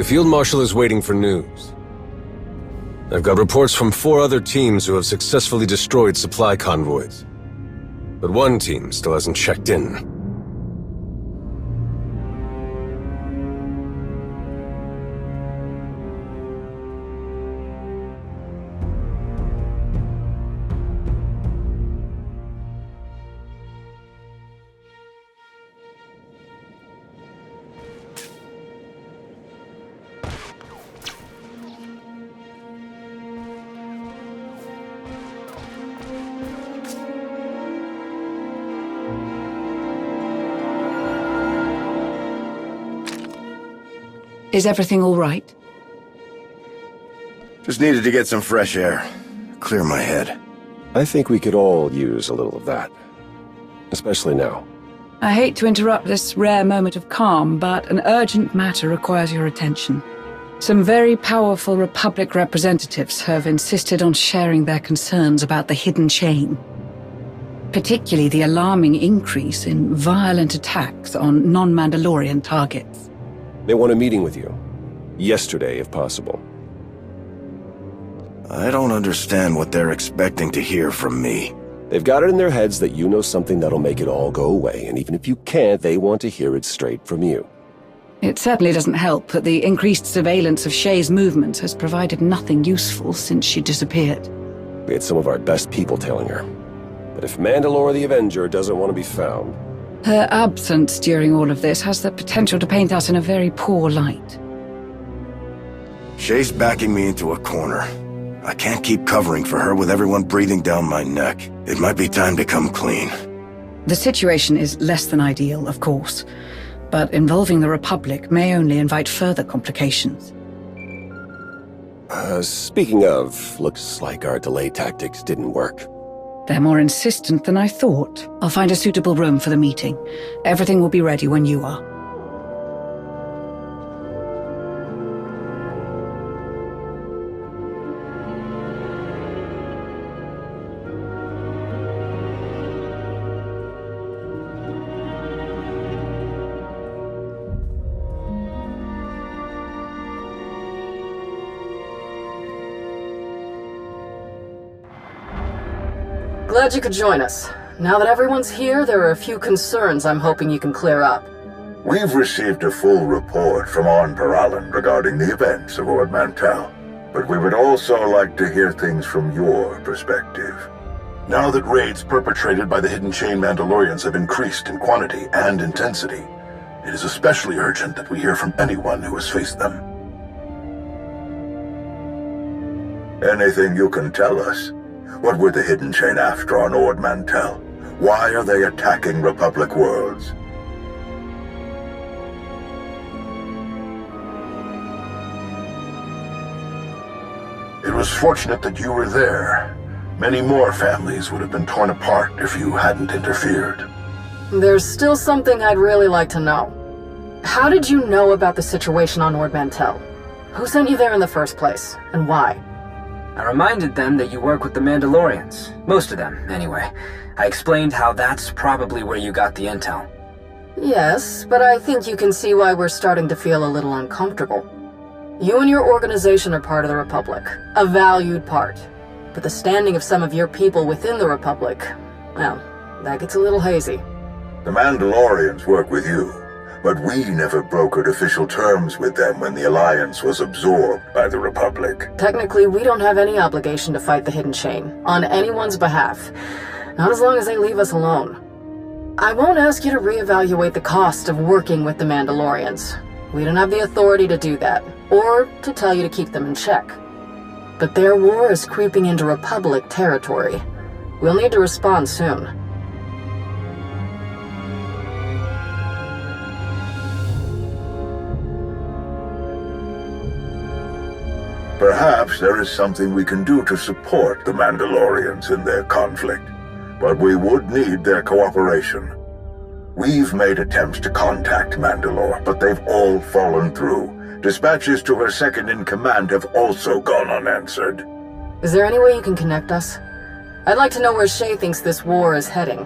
The Field Marshal is waiting for news. I've got reports from 4 other teams who have successfully destroyed supply convoys. But one team still hasn't checked in. Is everything all right? Just needed to get some fresh air. Clear my head. I think we could all use a little of that. Especially now. I hate to interrupt this rare moment of calm, but an urgent matter requires your attention. Some very powerful Republic representatives have insisted on sharing their concerns about the hidden chain. Particularly the alarming increase in violent attacks on non-Mandalorian targets. They want a meeting with you. Yesterday, if possible. I don't understand what they're expecting to hear from me. They've got it in their heads that you know something that'll make it all go away, and even if you can't, they want to hear it straight from you. It certainly doesn't help that the increased surveillance of Shay's movements has provided nothing useful since she disappeared. We had some of our best people tailing her. But if Mandalore the Avenger doesn't want to be found... Her absence during all of this has the potential to paint us in a very poor light. Shay's backing me into a corner. I can't keep covering for her with everyone breathing down my neck. It might be time to come clean. The situation is less than ideal, of course, but involving the Republic may only invite further complications. Speaking of, looks like our delay tactics didn't work. They're more insistent than I thought. I'll find a suitable room for the meeting. Everything will be ready when you are. Glad you could join us. Now that everyone's here, there are a few concerns I'm hoping you can clear up. We've received a full report from On Paralan regarding the events of Ord Mantell, but we would also like to hear things from your perspective. Now that raids perpetrated by the Hidden Chain Mandalorians have increased in quantity and intensity, it is especially urgent that we hear from anyone who has faced them. Anything you can tell us? What were the Hidden Chain after on Ord Mantell? Why are they attacking Republic worlds? It was fortunate that you were there. Many more families would have been torn apart if you hadn't interfered. There's still something I'd really like to know. How did you know about the situation on Ord Mantell? Who sent you there in the first place, and why? I reminded them that you work with the Mandalorians. Most of them, anyway. I explained how that's probably where you got the intel. Yes, but I think you can see why we're starting to feel a little uncomfortable. You and your organization are part of the Republic, a valued part. But the standing of some of your people within the Republic, well, that gets a little hazy. The Mandalorians work with you, but we never brokered official terms with them when the Alliance was absorbed by the Republic. Technically, we don't have any obligation to fight the Hidden Chain, on anyone's behalf. Not as long as they leave us alone. I won't ask you to reevaluate the cost of working with the Mandalorians. We don't have the authority to do that, or to tell you to keep them in check. But their war is creeping into Republic territory. We'll need to respond soon. Perhaps there is something we can do to support the Mandalorians in their conflict, but we would need their cooperation. We've made attempts to contact Mandalore, but they've all fallen through. Dispatches to her second-in-command have also gone unanswered. Is there any way you can connect us? I'd like to know where Shay thinks this war is heading.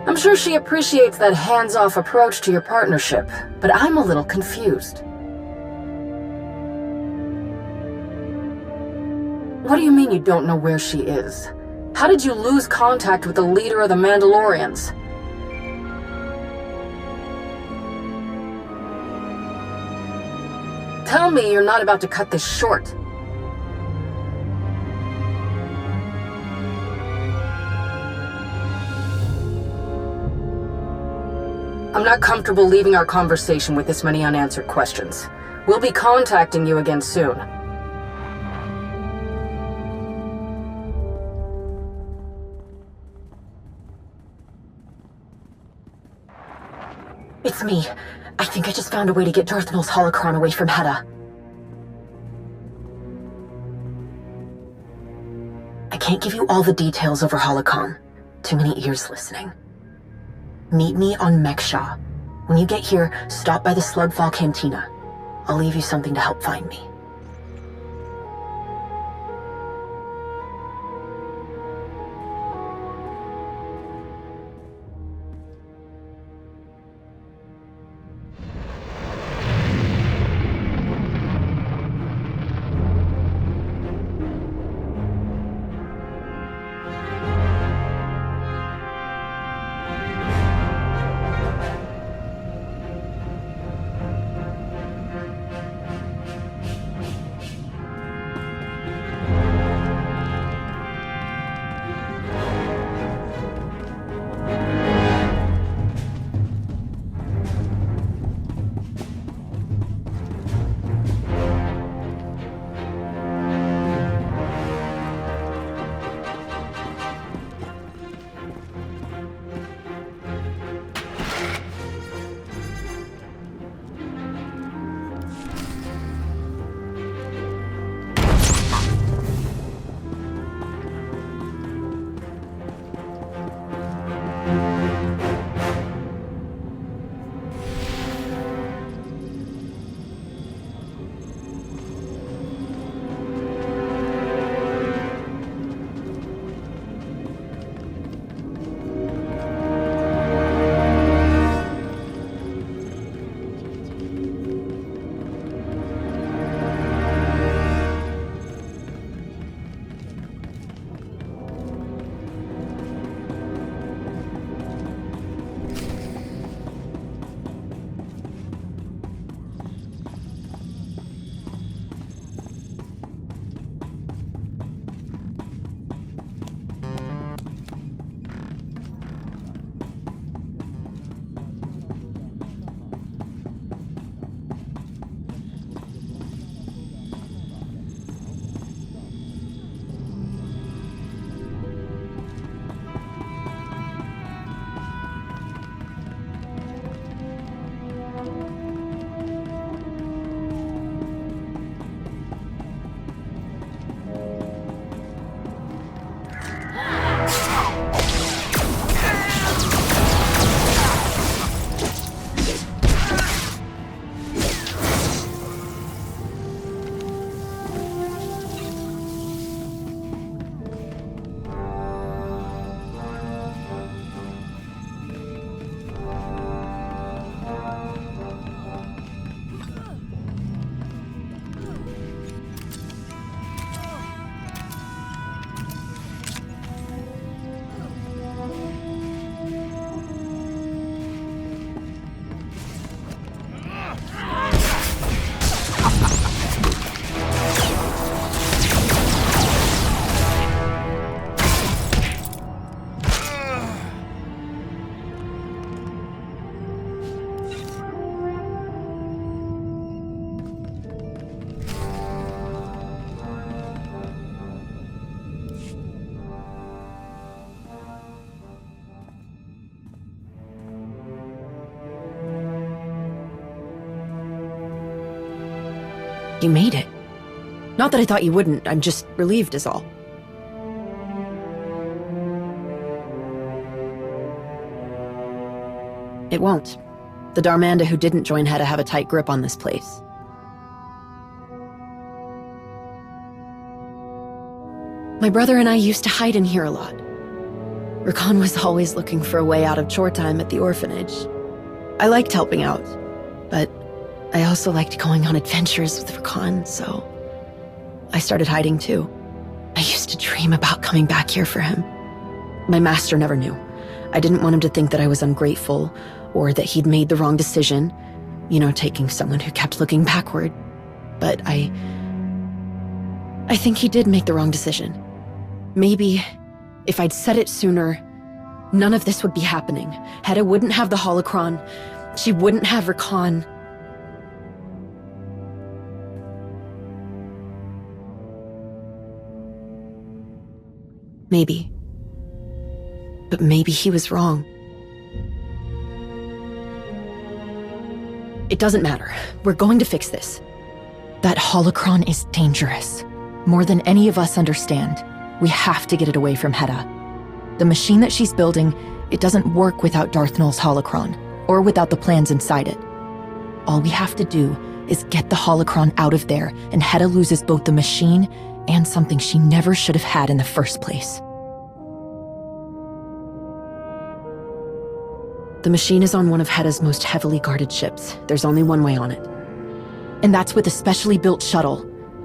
I'm sure she appreciates that hands-off approach to your partnership, but I'm a little confused. What do you mean you don't know where she is? How did you lose contact with the leader of the Mandalorians? Tell me you're not about to cut this short. I'm not comfortable leaving our conversation with this many unanswered questions. We'll be contacting you again soon. It's me. I think I just found a way to get Darth Maul's holocron away from Hedda. I can't give you all the details over holocron. Too many ears listening. Meet me on Mek-Sha. When you get here, stop by the Slugfall Cantina. I'll leave you something to help find me. You made it. Not that I thought you wouldn't, I'm just relieved is all. It won't. The Darmanda who didn't join Hedda have a tight grip on this place. My brother and I used to hide in here a lot. Ri'kan was always looking for a way out of chore time at the orphanage. I liked helping out, but I also liked going on adventures with Ri'kan, so I started hiding too. I used to dream about coming back here for him. My master never knew. I didn't want him to think that I was ungrateful, or that he'd made the wrong decision, taking someone who kept looking backward. But I think he did make the wrong decision. Maybe if I'd said it sooner, none of this would be happening. Hedda wouldn't have the holocron. She wouldn't have Ri'kan. Maybe. But maybe he was wrong. It doesn't matter. We're going to fix this. That holocron is dangerous. More than any of us understand. We have to get it away from Hedda. The machine that she's building, it doesn't work without Darth Nul's holocron, or without the plans inside it. All we have to do is get the holocron out of there, and Hedda loses both the machine and something she never should have had in the first place. The machine is on one of Hedda's most heavily guarded ships. There's only one way on it. And that's with a specially built shuttle,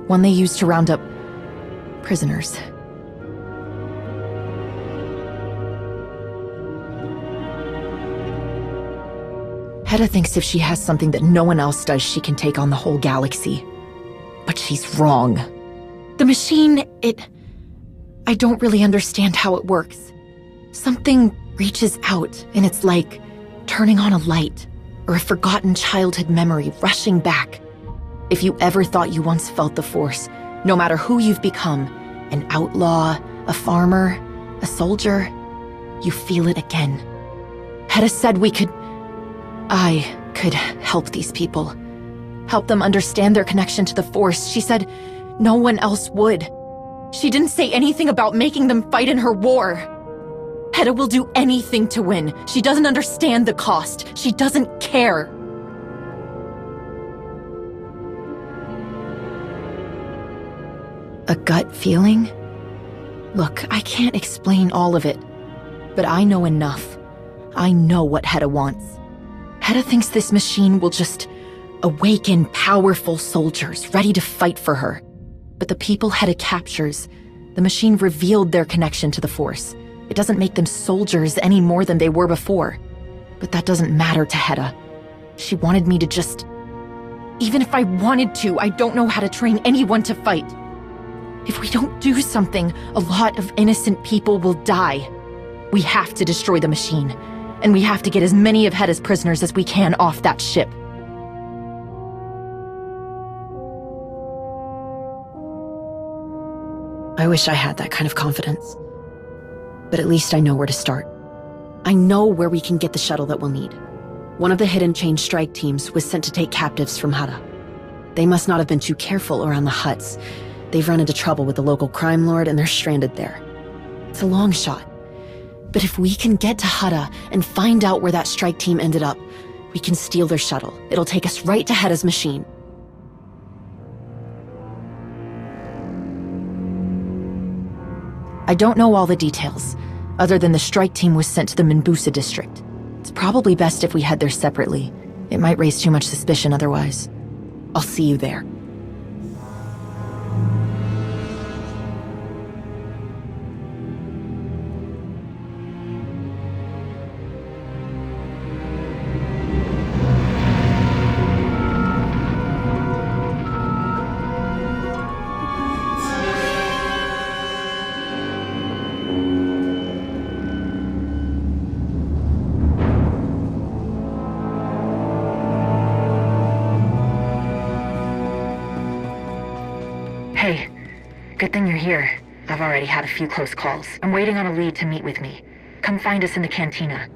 one they use to round up prisoners. Hedda thinks if she has something that no one else does, she can take on the whole galaxy. But she's wrong. The machine, I don't really understand how it works. Something reaches out, and it's like turning on a light, or a forgotten childhood memory rushing back. If you ever thought you once felt the Force, no matter who you've become, an outlaw, a farmer, a soldier, you feel it again. Hedda said I could help these people. Help them understand their connection to the Force. She said no one else would. She didn't say anything about making them fight in her war. Hedda will do anything to win. She doesn't understand the cost. She doesn't care. A gut feeling? Look, I can't explain all of it, but I know enough. I know what Hedda wants. Hedda thinks this machine will just awaken powerful soldiers ready to fight for her. But the people Hedda captures, the machine revealed their connection to the Force. It doesn't make them soldiers any more than they were before. But that doesn't matter to Hedda. She wanted me to just... Even if I wanted to, I don't know how to train anyone to fight. If we don't do something, a lot of innocent people will die. We have to destroy the machine, and we have to get as many of Hedda's prisoners as we can off that ship. I wish I had that kind of confidence. But at least I know where to start. I know where we can get the shuttle that we'll need. One of the hidden chain strike teams was sent to take captives from Hedda. They must not have been too careful around the huts. They've run into trouble with the local crime lord and they're stranded there. It's a long shot. But if we can get to Hedda and find out where that strike team ended up, we can steal their shuttle. It'll take us right to Hedda's machine. I don't know all the details, other than the strike team was sent to the Minbusa district. It's probably best if we head there separately. It might raise too much suspicion otherwise. I'll see you there. Hey, good thing you're here. I've already had a few close calls. I'm waiting on a lead to meet with me. Come find us in the cantina.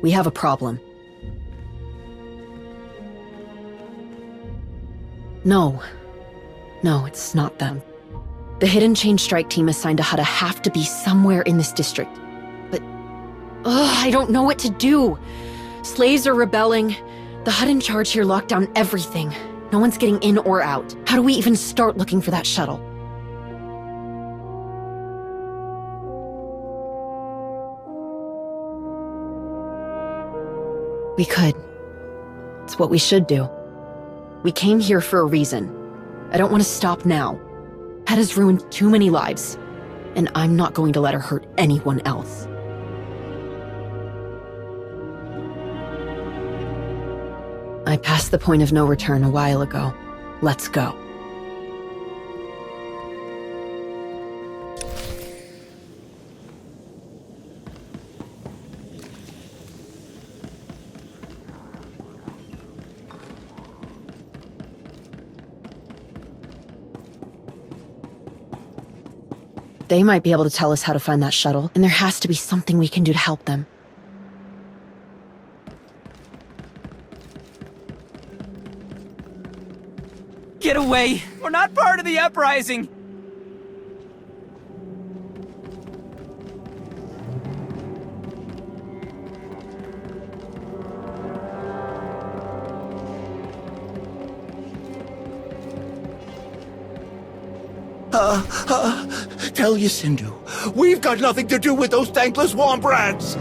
We have a problem. No, it's not them. The Hidden Chain strike team assigned to Hutta have to be somewhere in this district. But, I don't know what to do. Slaves are rebelling. The Hutt in charge here locked down everything. No one's getting in or out. How do we even start looking for that shuttle? We could. It's what we should do. We came here for a reason. I don't want to stop now. Hedda's ruined too many lives, and I'm not going to let her hurt anyone else. I passed the point of no return a while ago. Let's go. They might be able to tell us how to find that shuttle, and there has to be something we can do to help them. Get away! We're not part of the uprising! Tell Yacindu, we've got nothing to do with those thankless wombrats!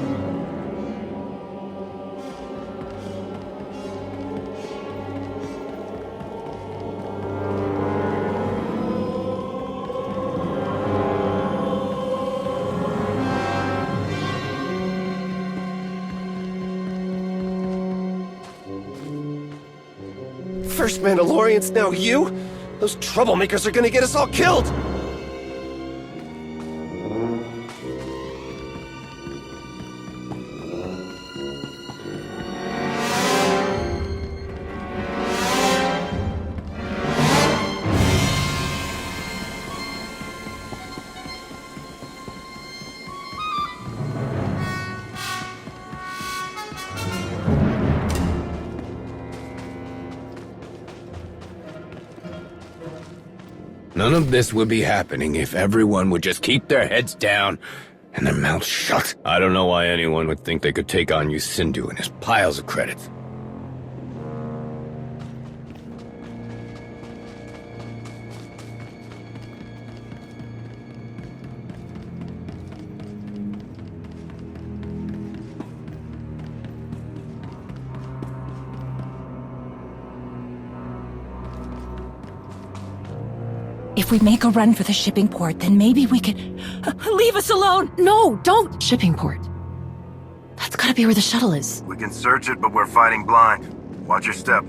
First Mandalorians, now you? Those troublemakers are gonna get us all killed! None of this would be happening if everyone would just keep their heads down and their mouths shut. I don't know why anyone would think they could take on Yacindu and his piles of credits. If we make a run for the shipping port, then maybe we could... leave us alone! No, don't! Shipping port. That's gotta be where the shuttle is. We can search it, but we're fighting blind. Watch your step.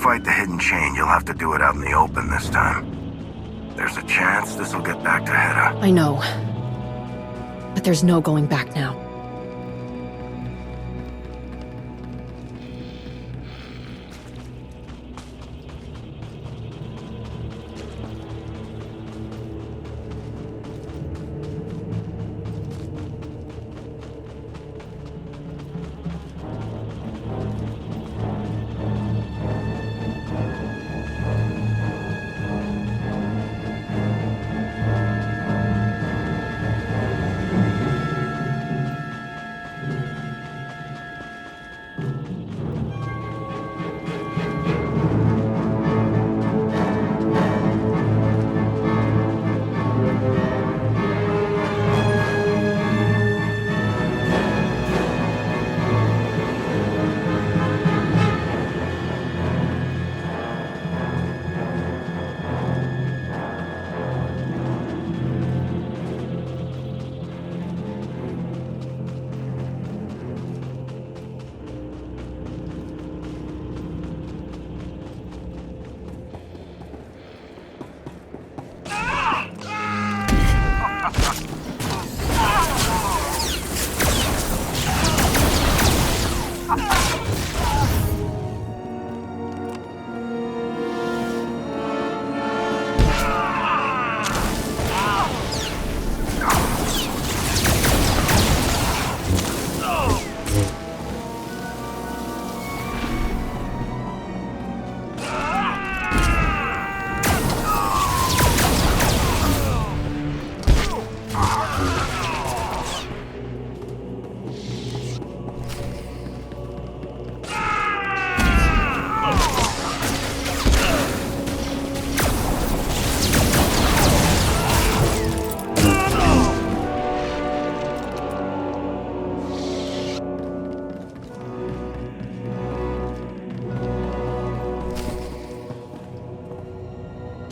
Fight the hidden chain, you'll have to do it out in the open this time. There's a chance this will get back to Hedda. I know. But there's no going back now.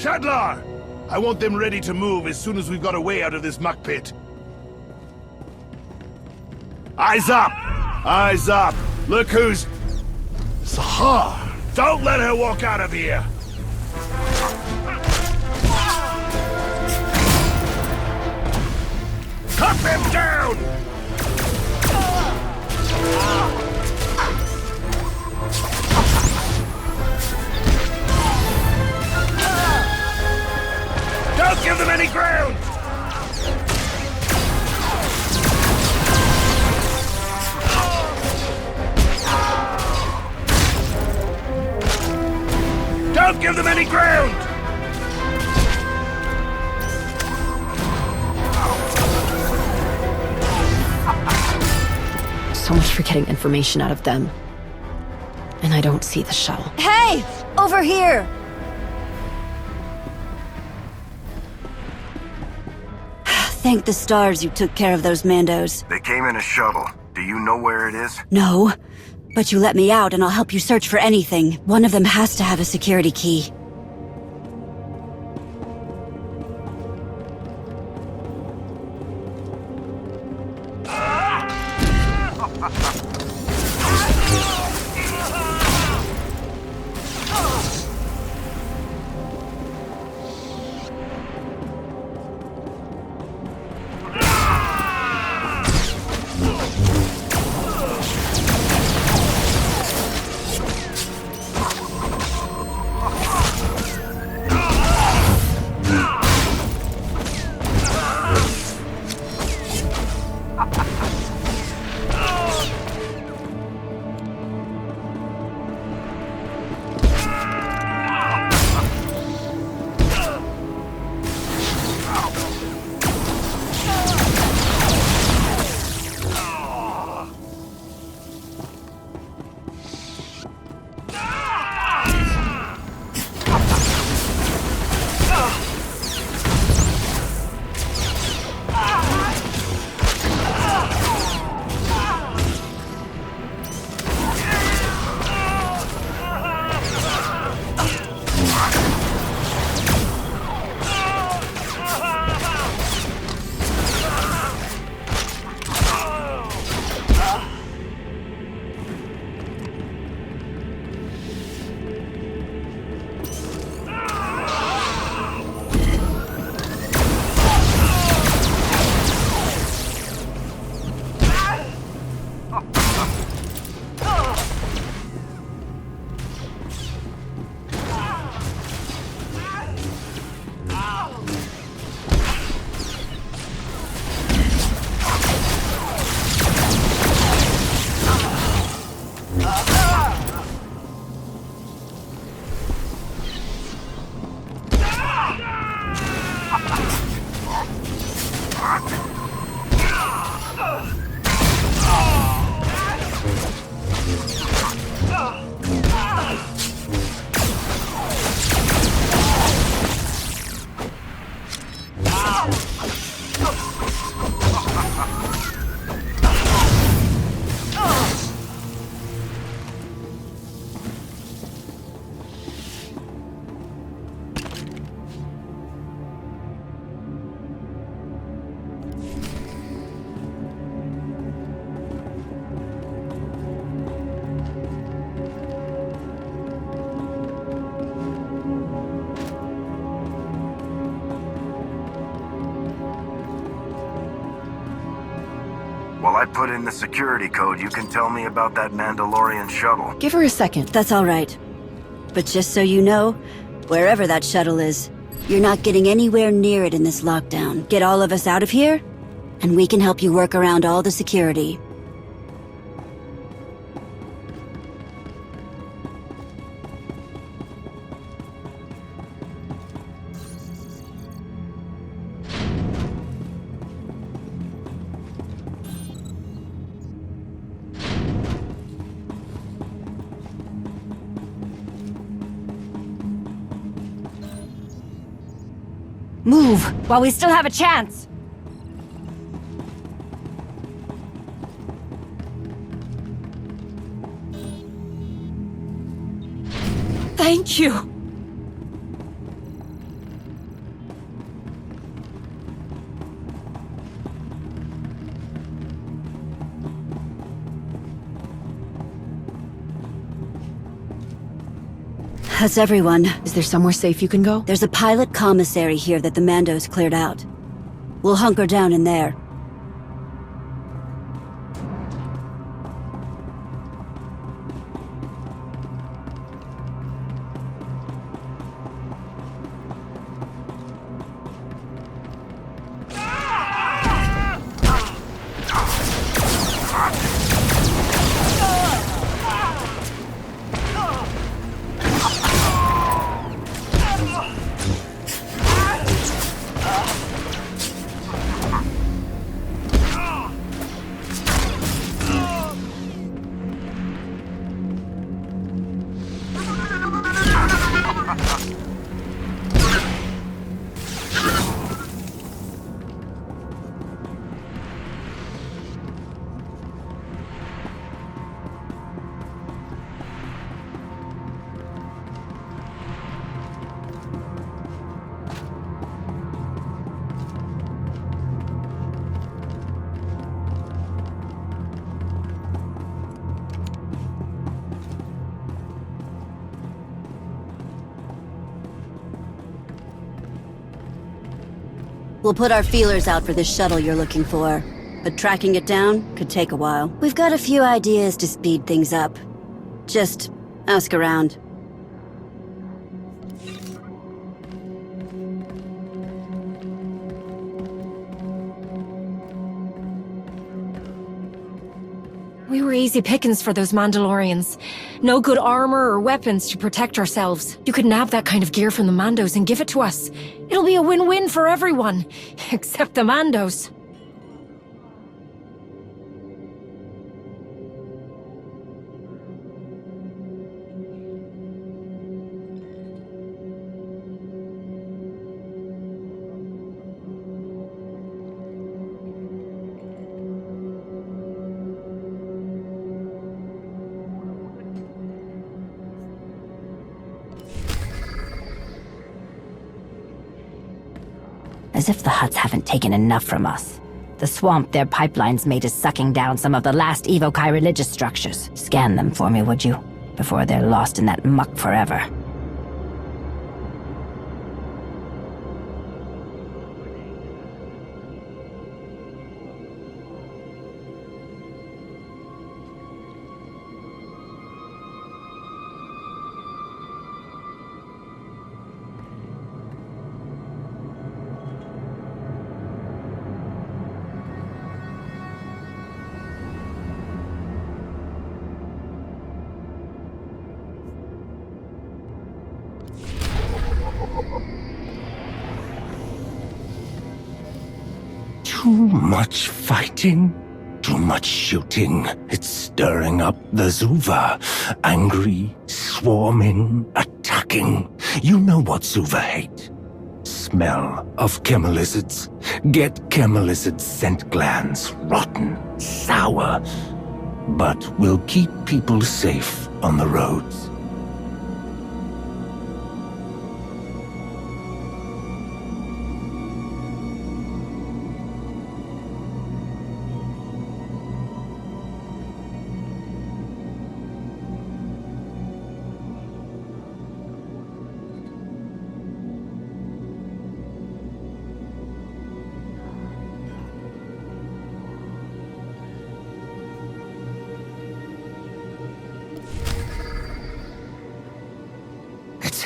Shadlar! I want them ready to move as soon as we've got a way out of this muck pit. Eyes up! Eyes up! Look who's... Sahar! Don't let her walk out of here! Cut them down! Don't give them any ground! Don't give them any ground! So much for getting information out of them. And I don't see the shuttle. Hey! Over here! Thank the stars you took care of those Mandos. They came in a shuttle. Do you know where it is? No, but you let me out and I'll help you search for anything. One of them has to have a security key. While I put in the security code, you can tell me about that Mandalorian shuttle. Give her a second. That's all right. But just so you know, wherever that shuttle is, you're not getting anywhere near it in this lockdown. Get all of us out of here, and we can help you work around all the security. Move, while we still have a chance! Thank you! That's everyone. Is there somewhere safe you can go? There's a pilot commissary here that the Mandos cleared out. We'll hunker down in there. We'll put our feelers out for this shuttle you're looking for, but tracking it down could take a while. We've got a few ideas to speed things up. Just ask around. We were easy pickings for those Mandalorians. No good armor or weapons to protect ourselves. You could nab that kind of gear from the Mandos and give it to us. It'll be a win-win for everyone, except the Mandos. As if the Hutts haven't taken enough from us. The swamp their pipelines made is sucking down some of the last Evokai religious structures. Scan them for me, would you? Before they're lost in that muck forever. Too much fighting, too much shooting. It's stirring up the Zuva. Angry, swarming, attacking. You know what Zuva hate. Smell of chemelizards. Get chemelizard scent glands. Rotten, sour. But we'll keep people safe on the roads.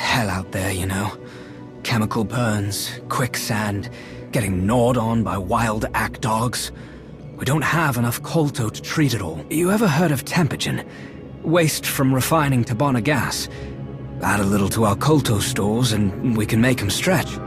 Hell out there, you know. Chemical burns, quicksand, getting gnawed on by wild ack dogs. We don't have enough kolto to treat it all. You ever heard of tempogen? Waste from refining Tabana gas. Add a little to our kolto stores and we can make them stretch.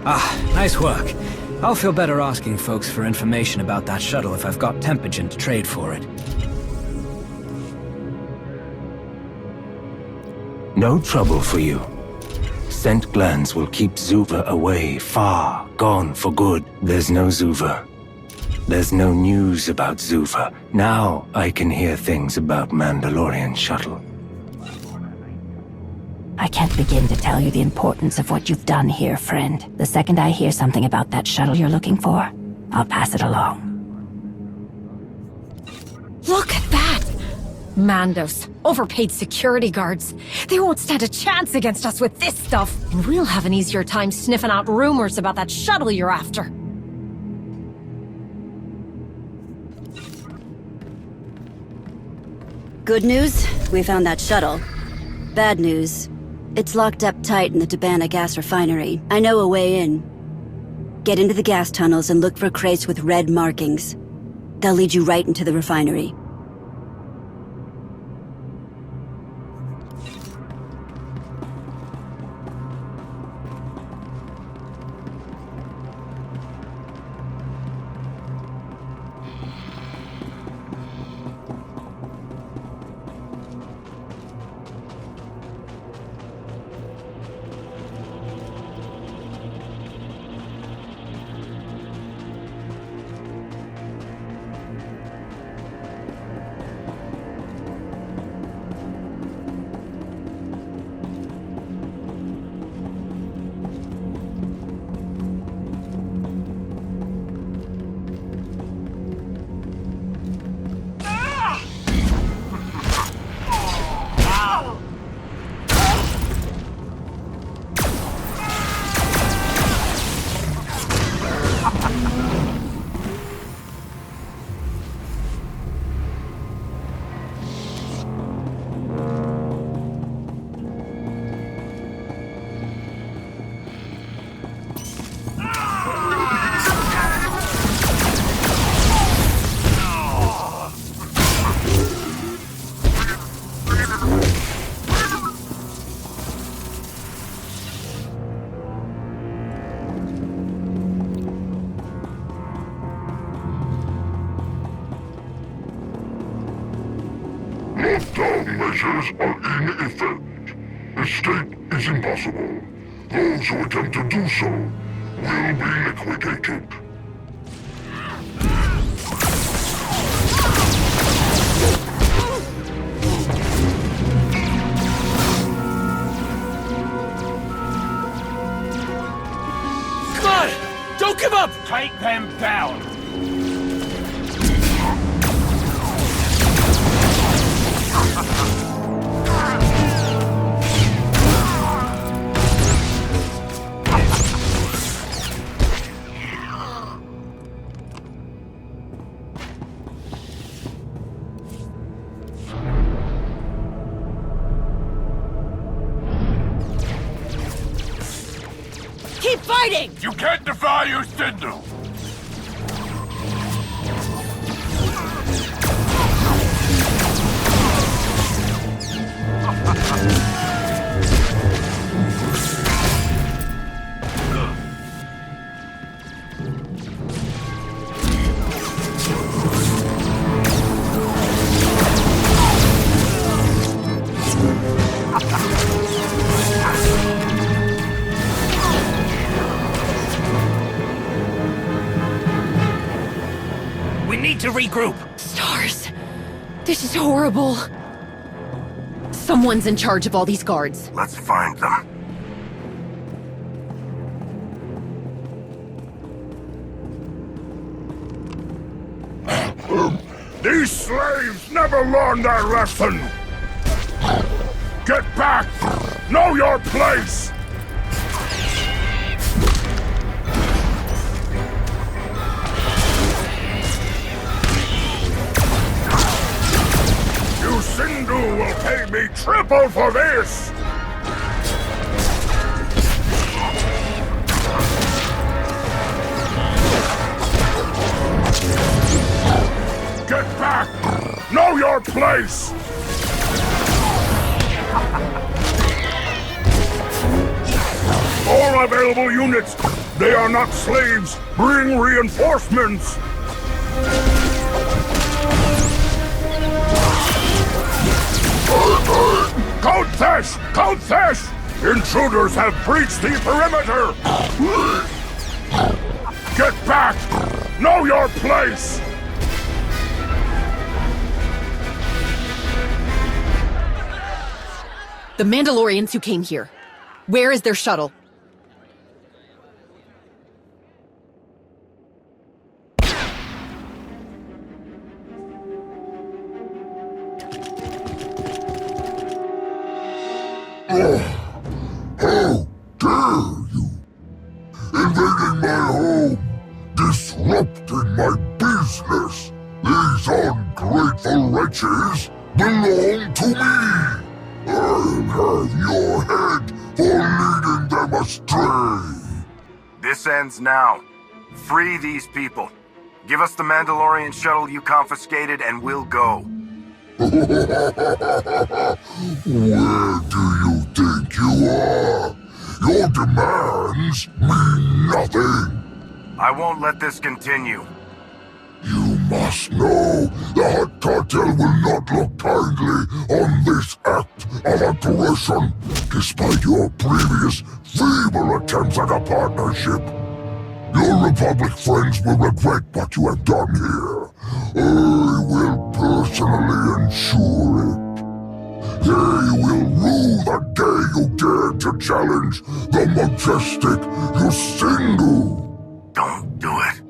Nice work. I'll feel better asking folks for information about that shuttle if I've got Tempogen to trade for it. No trouble for you. Scent glands will keep Zuva away, far, gone for good. There's no Zuva. There's no news about Zuva. Now I can hear things about Mandalorian shuttle. I can't begin to tell you the importance of what you've done here, friend. The second I hear something about that shuttle you're looking for, I'll pass it along. Look at that! Mandos, overpaid security guards. They won't stand a chance against us with this stuff. And we'll have an easier time sniffing out rumors about that shuttle you're after. Good news, we found that shuttle. Bad news, it's locked up tight in the Tabana gas refinery. I know a way in. Get into the gas tunnels and look for crates with red markings. They'll lead you right into the refinery. Lockdown measures are in effect. Escape is impossible. Those who attempt to do so will be liquidated. Come on! Don't give up! Take them down! Keep fighting! You can't defy your Sindhu! We need to regroup! Stars. This is horrible. Someone's in charge of all these guards. Let's find them. These slaves never learned their lesson! Get back! Know your place! You Sindhu will pay me triple for this! Get back! Know your place! All available units, They are not slaves! Bring reinforcements! Countess! Countess! Intruders have breached the perimeter! Get back! Know your place! The Mandalorians who came here. Where is their shuttle? How dare you! Invading my home! Disrupting my business! These ungrateful wretches belong to me! I'll have your head for leading them astray! This ends now. Free these people. Give us the Mandalorian shuttle you confiscated and we'll go. Where do you think you are? Your demands mean nothing. I won't let this continue. You must know the Hutt Cartel will not look kindly on this act of aggression, despite your previous feeble attempts at a partnership. Your Republic friends will regret what you have done here. I will personally ensure it. They will rue the day you dared to challenge the majestic Yusindu. Don't do it.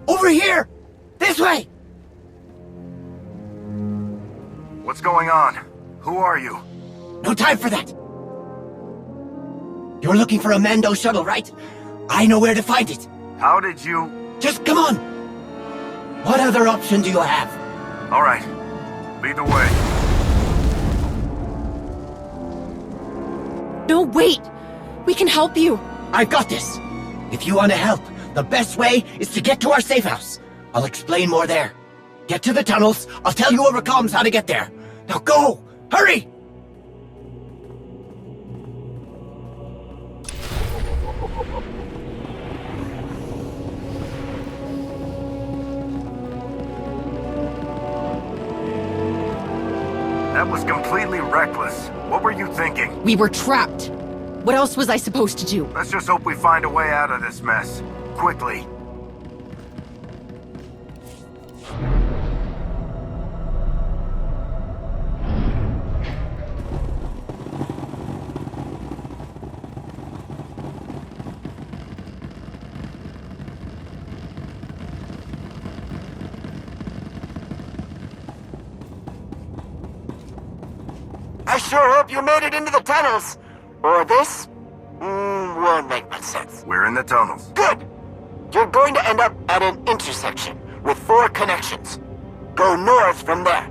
Over here! This way! What's going on? Who are you? No time for that! You're looking for a Mando shuttle, right? I know where to find it. How did you... Just come on! What other option do you have? All right. Lead the way. No, wait! We can help you! I've got this! If you want to help, the best way is to get to our safe house. I'll explain more there. Get to the tunnels, I'll tell you over comms how to get there. Now go! Hurry! That was completely reckless. What were you thinking? We were trapped. What else was I supposed to do? Let's just hope we find a way out of this mess. Quickly. I sure hope you made it into the tunnels. Or this won't make much sense. We're in the tunnels. Good! You're going to end up at an intersection with 4 connections. Go north from there.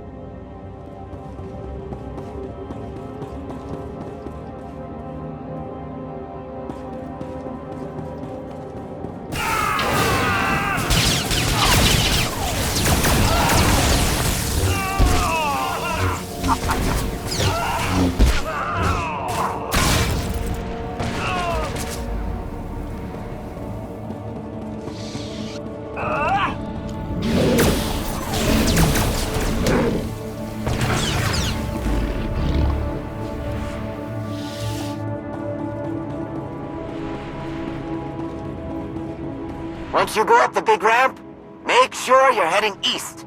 Once you go up the big ramp, make sure you're heading east.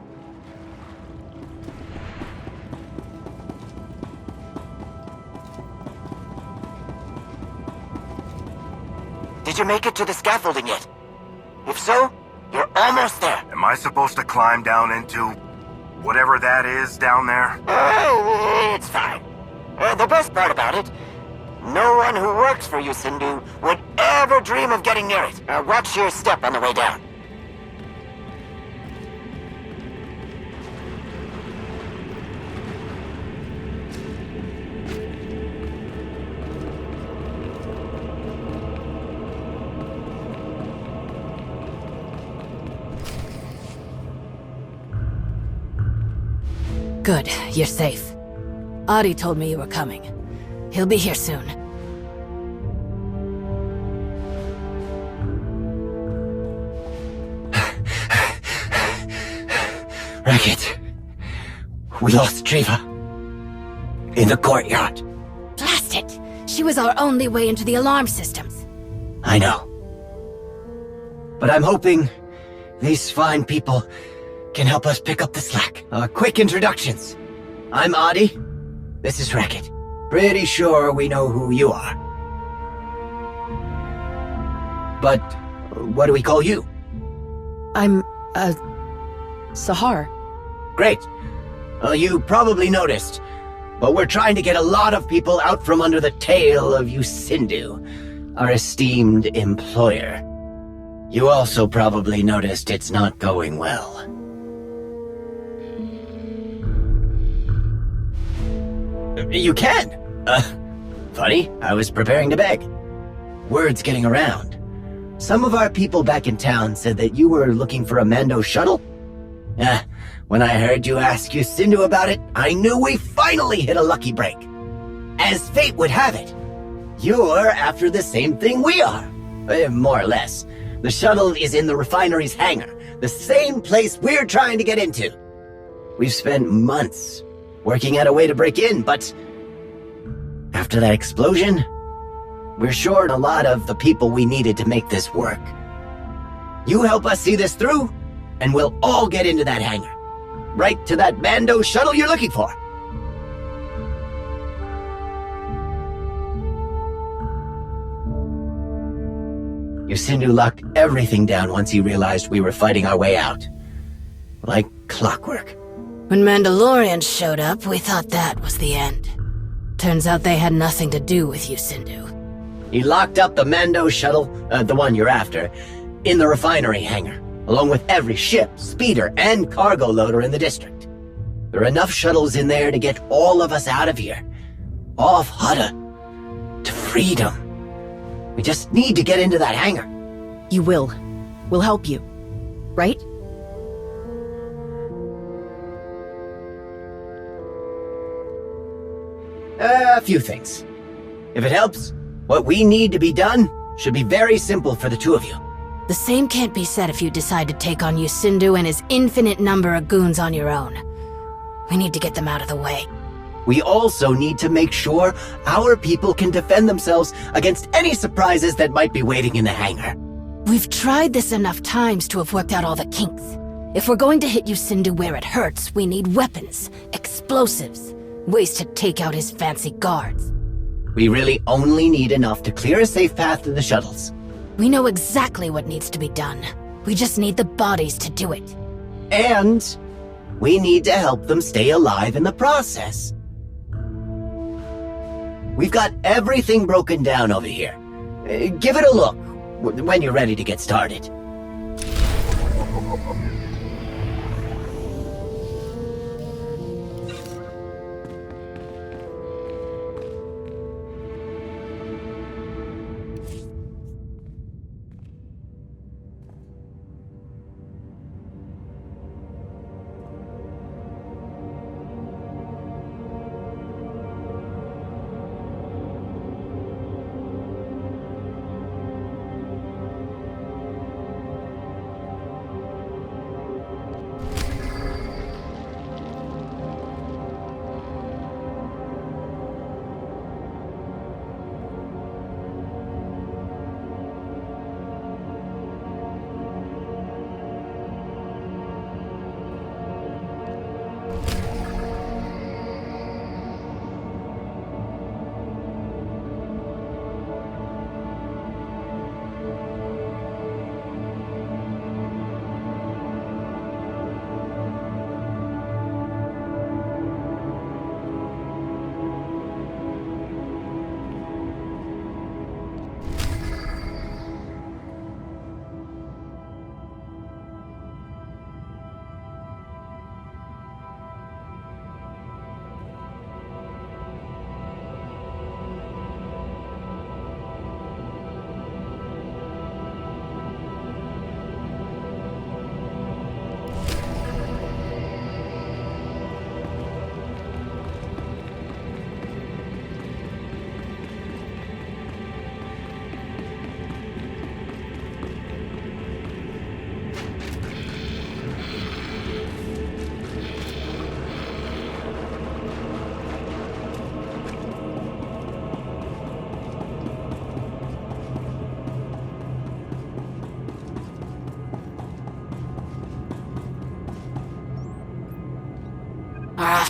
Did you make it to the scaffolding yet? If so, you're almost there. Am I supposed to climb down into... Whatever that is down there? It's fine. The best part about it, no one who works for you, Sindhu, would ever dream of getting near it. Watch your step on the way down. Good, you're safe. Adi told me you were coming. He'll be here soon. Racket. We lost Triva. In the courtyard. Blast it! She was our only way into the alarm systems. I know. But I'm hoping these fine people can help us pick up the slack. Quick introductions. I'm Adi. This is Racket. Pretty sure we know who you are. But what do we call you? I'm, Sahar. Great. You probably noticed, but we're trying to get a lot of people out from under the tail of you Sindhu, our esteemed employer. You also probably noticed it's not going well. You can! Funny, I was preparing to beg. Word's getting around. Some of our people back in town said that you were looking for a Mando shuttle. When I heard you ask you Sindhu about it, I knew we finally hit a lucky break. As fate would have it, you're after the same thing we are. More or less. The shuttle is in the refinery's hangar, the same place we're trying to get into. We've spent months working out a way to break in, but after that explosion, we're short a lot of the people we needed to make this work. You help us see this through, and we'll all get into that hangar. Right to that Mando shuttle you're looking for. Sindhu locked everything down once he realized we were fighting our way out. Like clockwork. When Mandalorians showed up, we thought that was the end. Turns out they had nothing to do with you, Sindhu. He locked up the Mando shuttle, the one you're after, in the refinery hangar, along with every ship, speeder, and cargo loader in the district. There are enough shuttles in there to get all of us out of here. Off Hutta. To freedom. We just need to get into that hangar. You will. We'll help you. Right? A few things. If it helps, what we need to be done should be very simple for the two of you. The same can't be said if you decide to take on Sindhu and his infinite number of goons on your own. We need to get them out of the way. We also need to make sure our people can defend themselves against any surprises that might be waiting in the hangar. We've tried this enough times to have worked out all the kinks. If we're going to hit Sindhu where it hurts, we need weapons, explosives, ways to take out his fancy guards. We really only need enough to clear a safe path to the shuttles. We know exactly what needs to be done. We just need the bodies to do it. And we need to help them stay alive in the process. We've got everything broken down over here. Give it a look when you're ready to get started.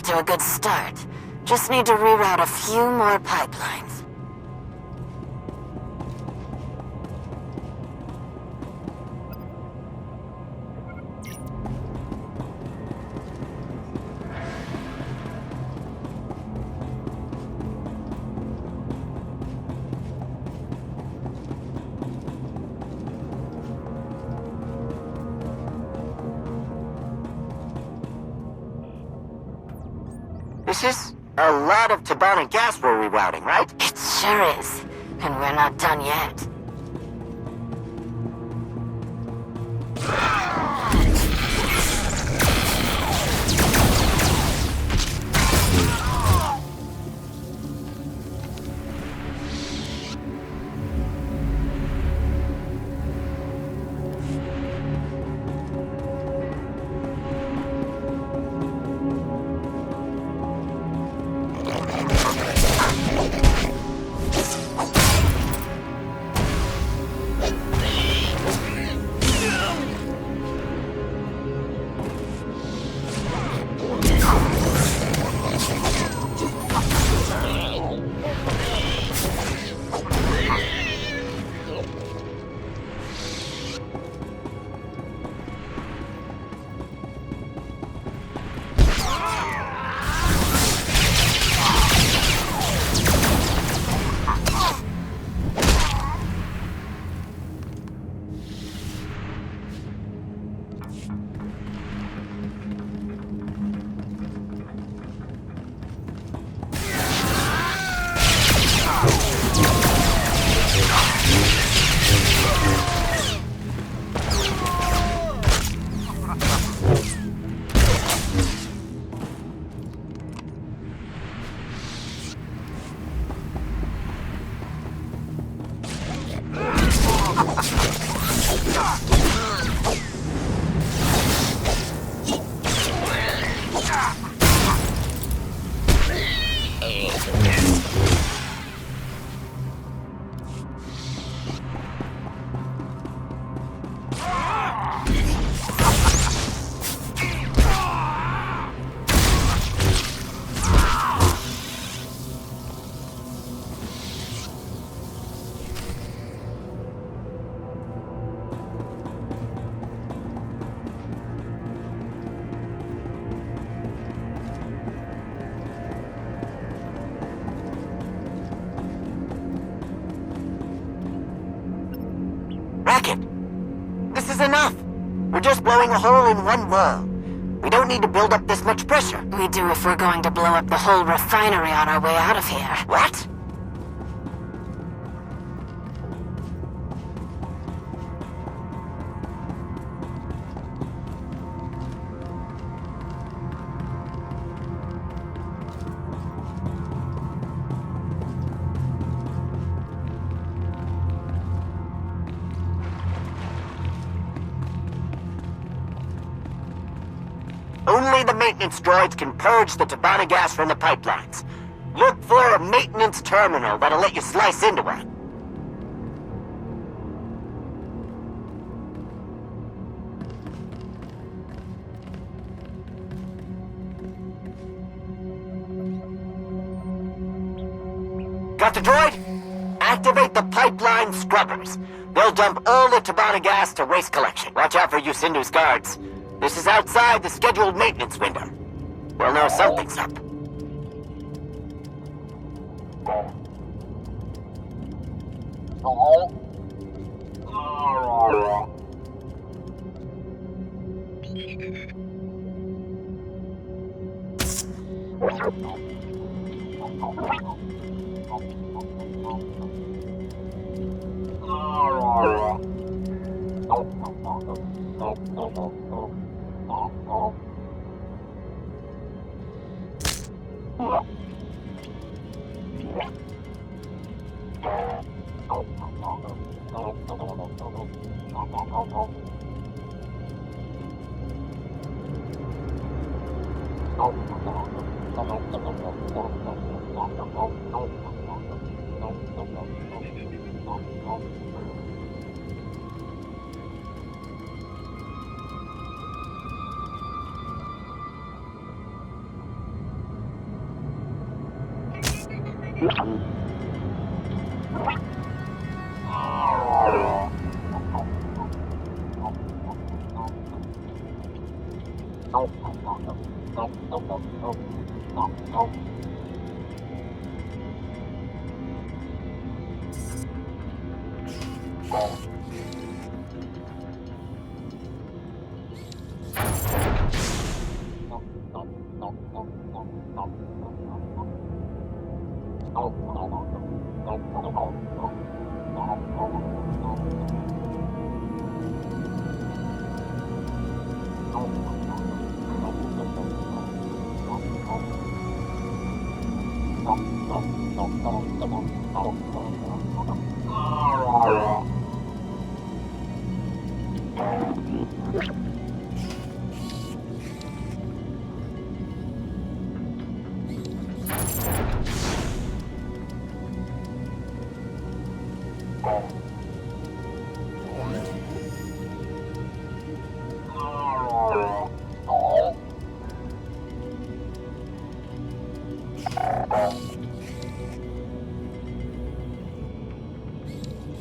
to a good start. Just need to reroute a few more pipelines. This is a lot of Tabana gas we're rerouting, right? It sure is. And we're not done yet. This is enough. We're just blowing a hole in one wall. We don't need to build up this much pressure. We do if we're going to blow up the whole refinery on our way out of here. What? Only the maintenance droids can purge the Tabana gas from the pipelines. Look for a maintenance terminal that'll let you slice into one. Got the droid? Activate the pipeline scrubbers. They'll dump all the Tabana gas to waste collection. Watch out for Yusindu's guards. This is outside the scheduled maintenance window. We'll know something's up.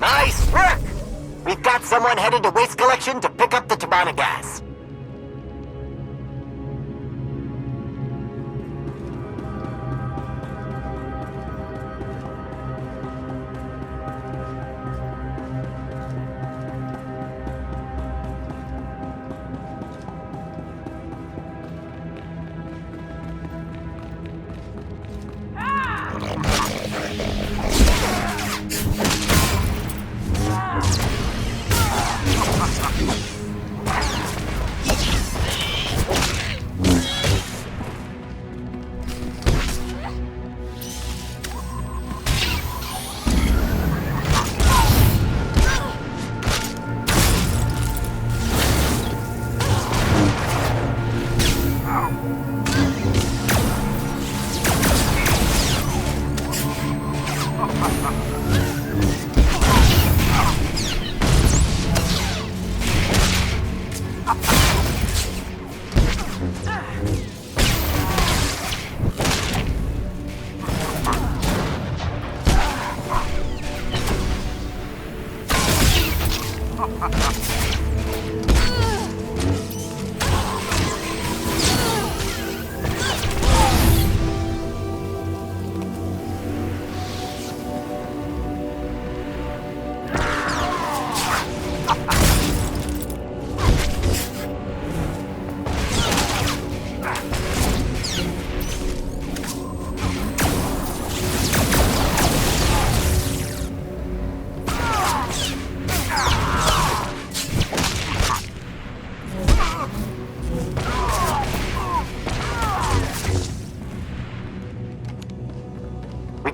Nice work! We've got someone headed to waste collection to pick up the Tabana gas.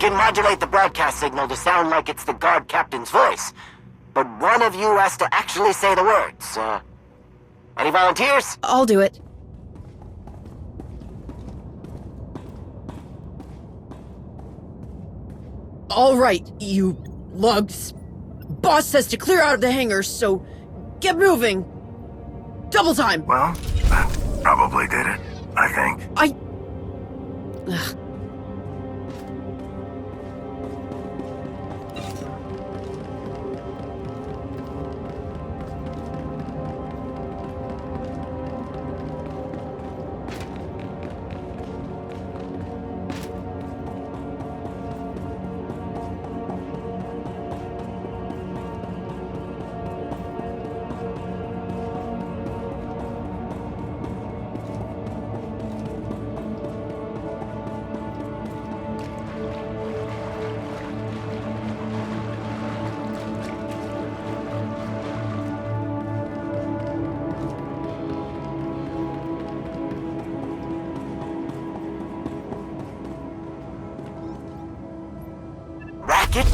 Modulate the broadcast signal to sound like it's the guard captain's voice. But one of you has to actually say the words. Any volunteers? I'll do it. All right, you lugs. Boss says to clear out of the hangar, so get moving. Double time. Well, that probably did it, I think. Ugh.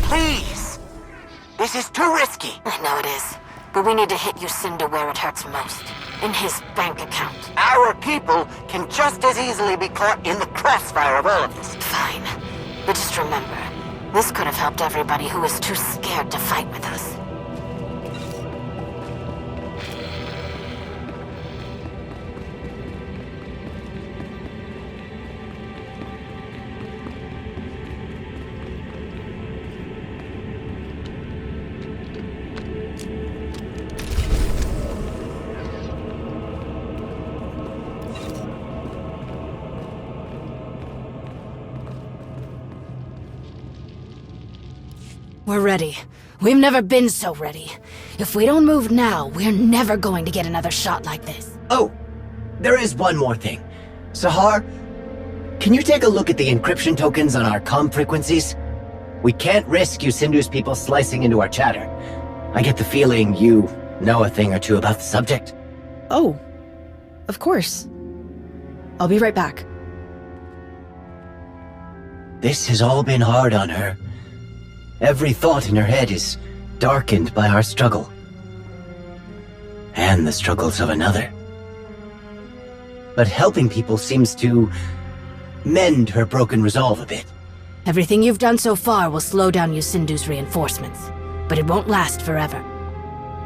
Please! This is too risky. I know it is. But we need to hit Yusinda where it hurts most. In his bank account. Our people can just as easily be caught in the crossfire of all of this. Fine. But just remember, this could have helped everybody who was too scared to fight with us. We're ready. We've never been so ready. If we don't move now, we're never going to get another shot like this. Oh, there is one more thing. Sahar, can you take a look at the encryption tokens on our comm frequencies? We can't risk Yusindu's people slicing into our chatter. I get the feeling you know a thing or two about the subject. Oh, of course. I'll be right back. This has all been hard on her. Every thought in her head is darkened by our struggle. And the struggles of another. But helping people seems to mend her broken resolve a bit. Everything you've done so far will slow down Yusindu's reinforcements, but it won't last forever.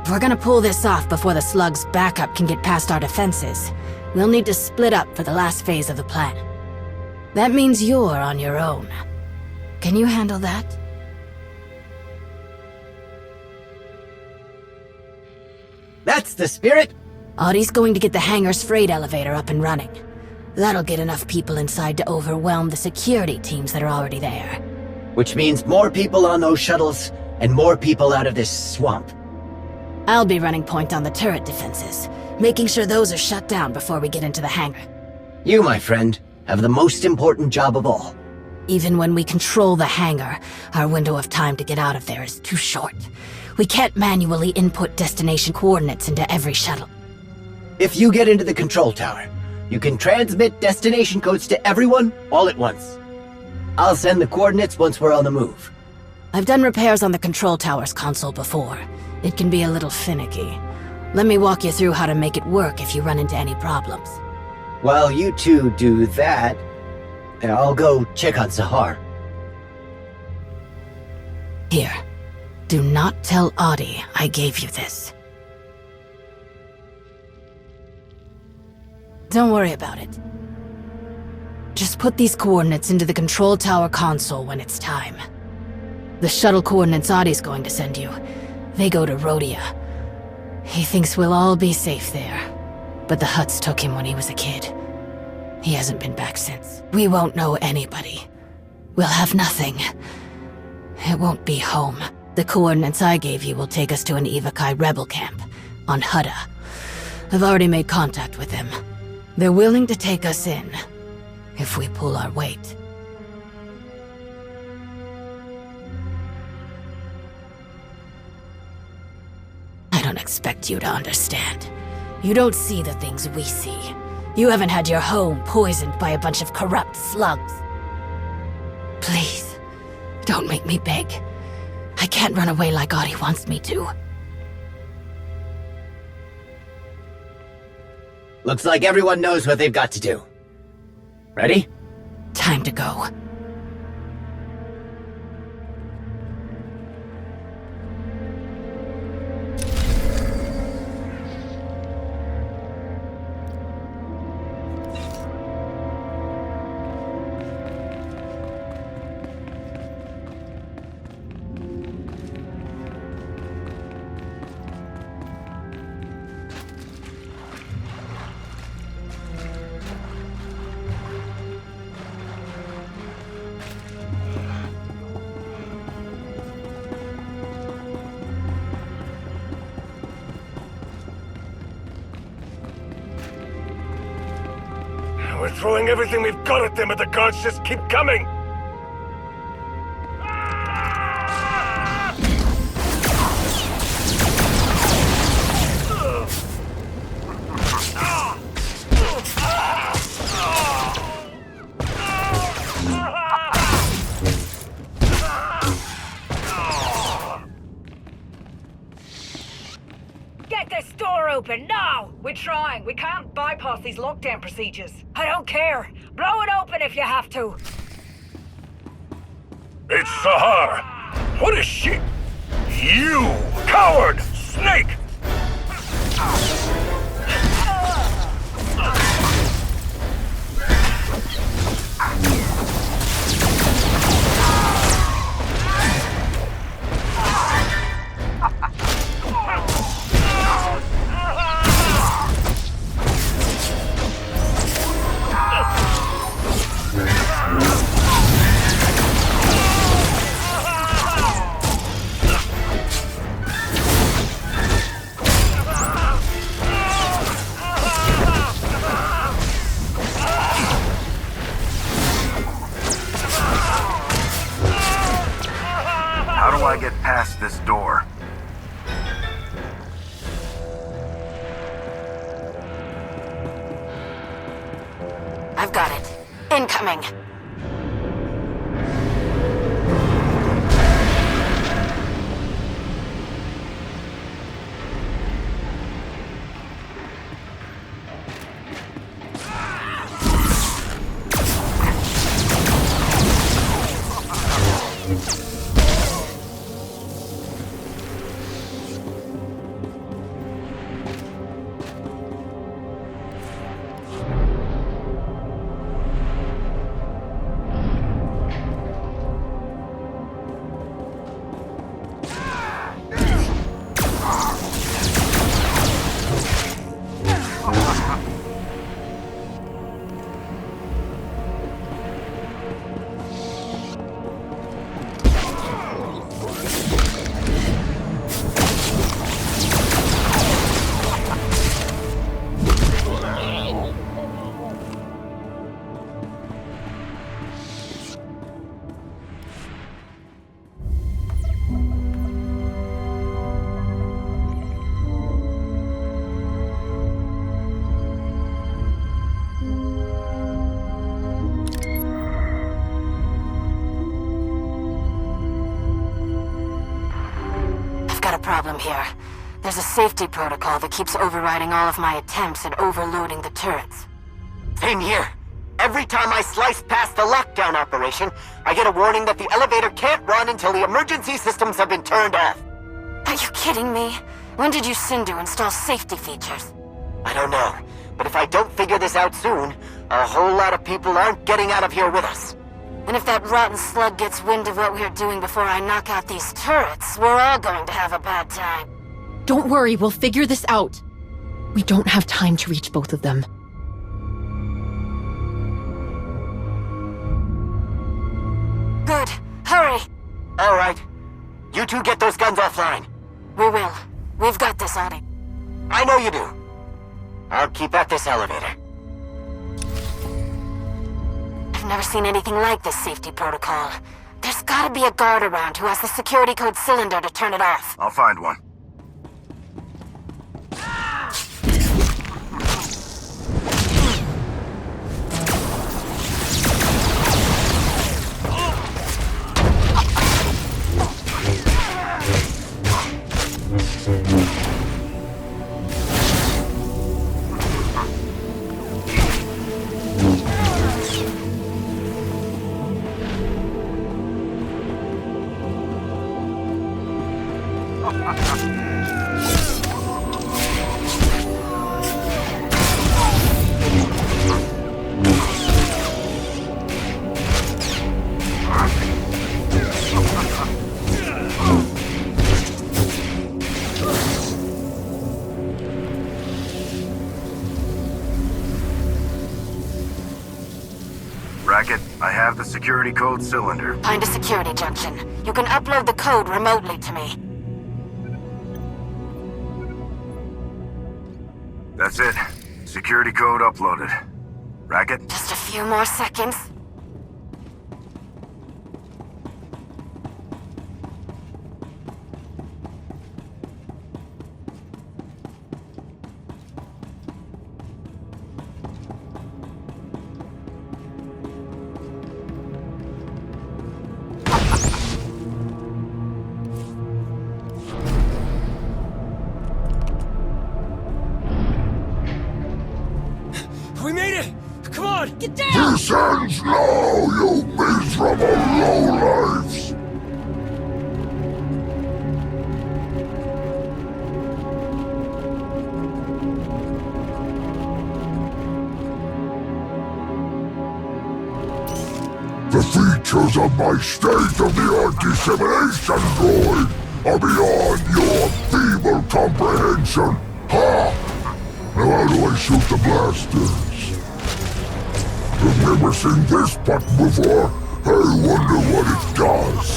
If we're gonna pull this off before the slug's backup can get past our defenses, we'll need to split up for the last phase of the plan. That means you're on your own. Can you handle that? That's the spirit! Audie's going to get the hangar's freight elevator up and running. That'll get enough people inside to overwhelm the security teams that are already there. Which means more people on those shuttles, and more people out of this swamp. I'll be running point on the turret defenses, making sure those are shut down before we get into the hangar. You, my friend, have the most important job of all. Even when we control the hangar, our window of time to get out of there is too short. We can't manually input destination coordinates into every shuttle. If you get into the control tower, you can transmit destination codes to everyone all at once. I'll send the coordinates once we're on the move. I've done repairs on the control tower's console before. It can be a little finicky. Let me walk you through how to make it work if you run into any problems. While you two do that, I'll go check on Sahar. Here. Do not tell Audie I gave you this. Don't worry about it. Just put these coordinates into the control tower console when it's time. The shuttle coordinates Audie's going to send you, they go to Rhodia. He thinks we'll all be safe there, but the Hutts took him when he was a kid. He hasn't been back since. We won't know anybody. We'll have nothing. It won't be home. The coordinates I gave you will take us to an Evakai rebel camp on Hutta. I've already made contact with them. They're willing to take us in, if we pull our weight. I don't expect you to understand. You don't see the things we see. You haven't had your home poisoned by a bunch of corrupt slugs. Please, don't make me beg. I can't run away like Audie wants me to. Looks like everyone knows what they've got to do. Ready? Time to go. We're throwing everything we've got at them, but the guards just keep coming! Get this door open, now! We're trying. We can't bypass these lockdown procedures. I don't care. Blow it open if you have to. It's Sahar! What is she? You coward! Snake! Incoming! Problem here. There's a safety protocol that keeps overriding all of my attempts at overloading the turrets. Same here. Every time I slice past the lockdown operation, I get a warning that the elevator can't run until the emergency systems have been turned off. Are you kidding me? When did you Sindu install safety features? I don't know, but if I don't figure this out soon, a whole lot of people aren't getting out of here with us. And if that rotten slug gets wind of what we're doing before I knock out these turrets, we're all going to have a bad time. Don't worry, we'll figure this out. We don't have time to reach both of them. Good. Hurry! All right. You two get those guns offline. We will. We've got this, Adi. I know you do. I'll keep at this elevator. I've never seen anything like this safety protocol. There's gotta be a guard around who has the security code cylinder to turn it off. I'll find one. I have the security code cylinder. Find a security junction. You can upload the code remotely to me. That's it. Security code uploaded. Racket? Just a few more seconds. We made it! Come on! Get down! This ends now, you miserable lowlifes! The features of my state-of-the-art dissemination droid are beyond your feeble comprehension. Ha! Now how do I shoot the blasters? I've never seen this button before. I wonder what it does.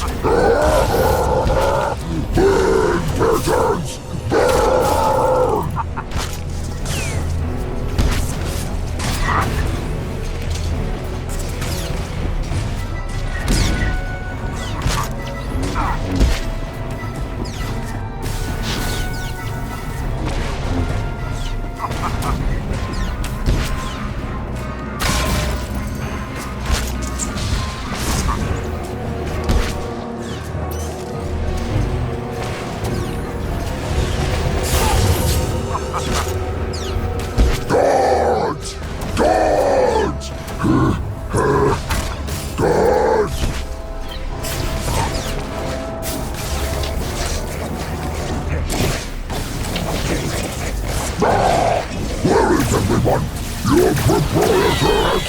Burn, peasants! Burn!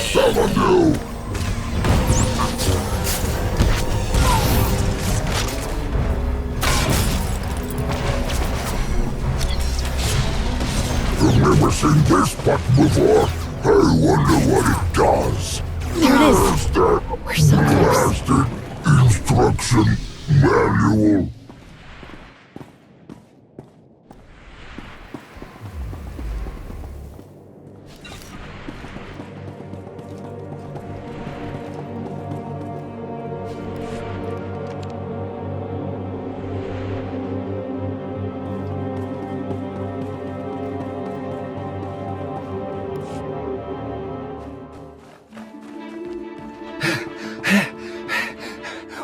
summon you! I've never seen this button before. I wonder what it does. There it is. Where's that We're so close. blasted instruction manual?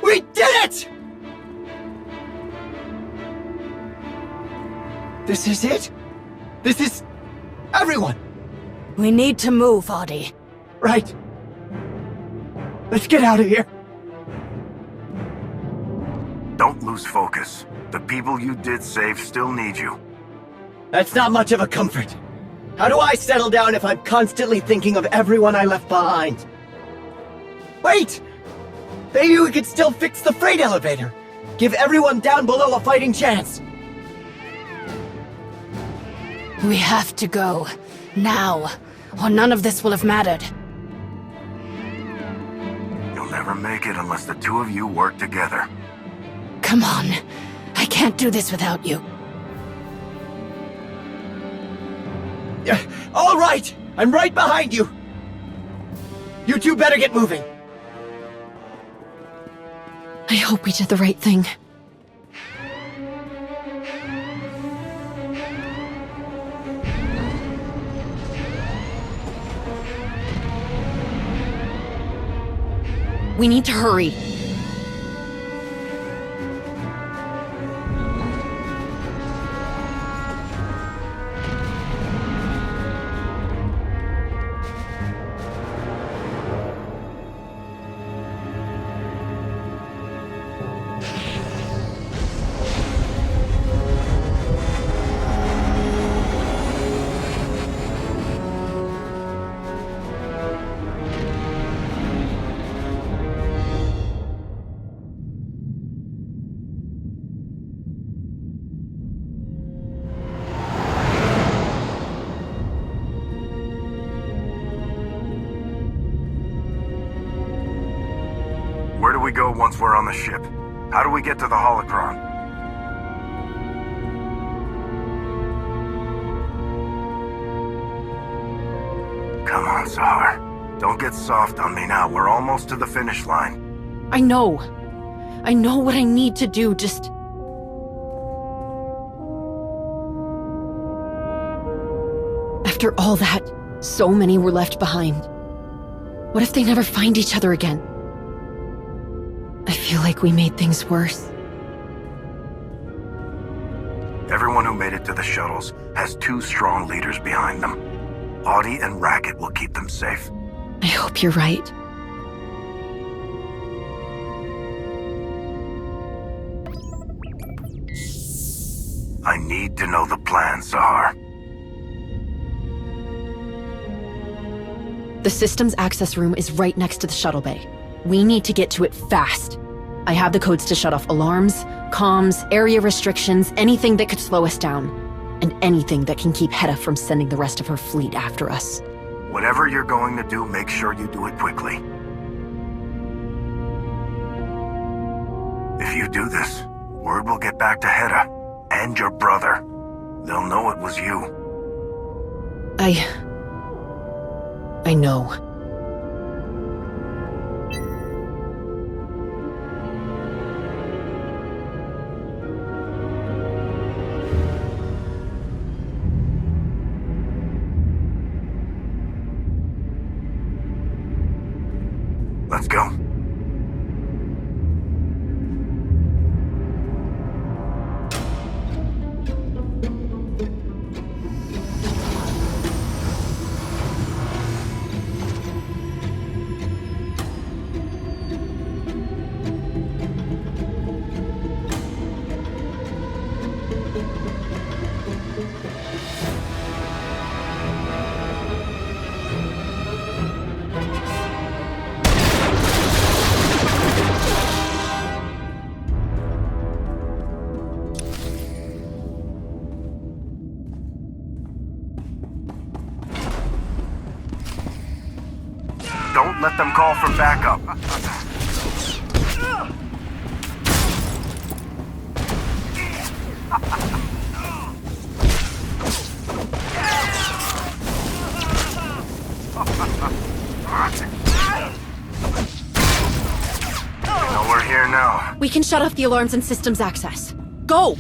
We did it! This is it? This is... everyone! We need to move, Audie. Right. Let's get out of here. Don't lose focus. The people you did save still need you. That's not much of a comfort. How do I settle down if I'm constantly thinking of everyone I left behind? Wait! Maybe we could still fix the freight elevator. Give everyone down below a fighting chance. We have to go. Now. Or none of this will have mattered. You'll never make it unless the two of you work together. Come on. I can't do this without you. All right! I'm right behind you! You two better get moving. I hope we did the right thing. We need to hurry. Where do we go once we're on the ship? How do we get to the holocron? Come on, Sahar. Don't get soft on me now. We're almost to the finish line. I know. I know what I need to do, just... After all that, so many were left behind. What if they never find each other again? I feel like we made things worse. Everyone who made it to the shuttles has two strong leaders behind them. Audie and Racket will keep them safe. I hope you're right. I need to know the plan, Sahar. The systems access room is right next to the shuttle bay. We need to get to it fast. I have the codes to shut off alarms, comms, area restrictions, anything that could slow us down. And anything that can keep Hedda from sending the rest of her fleet after us. Whatever you're going to do, make sure you do it quickly. If you do this, word will get back to Hedda and your brother. They'll know it was you. I know. Let's go. Don't let them call for backup. No, we're here now. We can shut off the alarms and systems access. Go!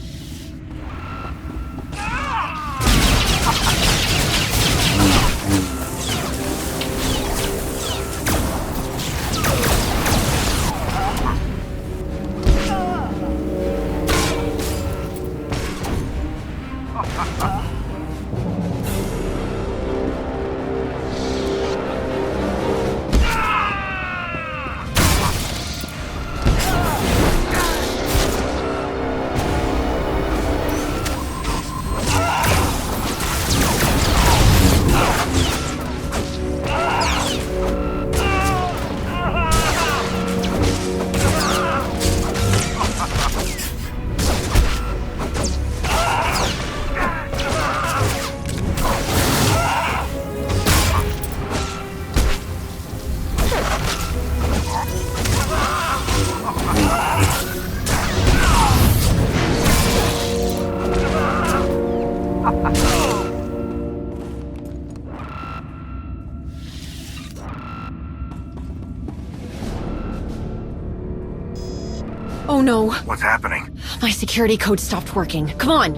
Oh no. What's happening? My security code stopped working. Come on!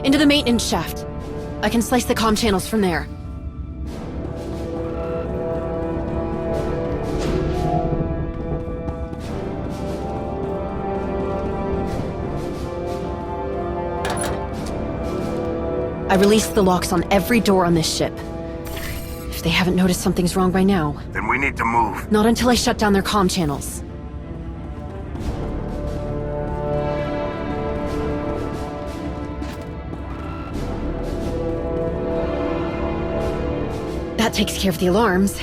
Into the maintenance shaft. I can slice the comm channels from there. I released the locks on every door on this ship. If they haven't noticed something's wrong by now. Then we need to move. Not until I shut down their comm channels. That takes care of the alarms.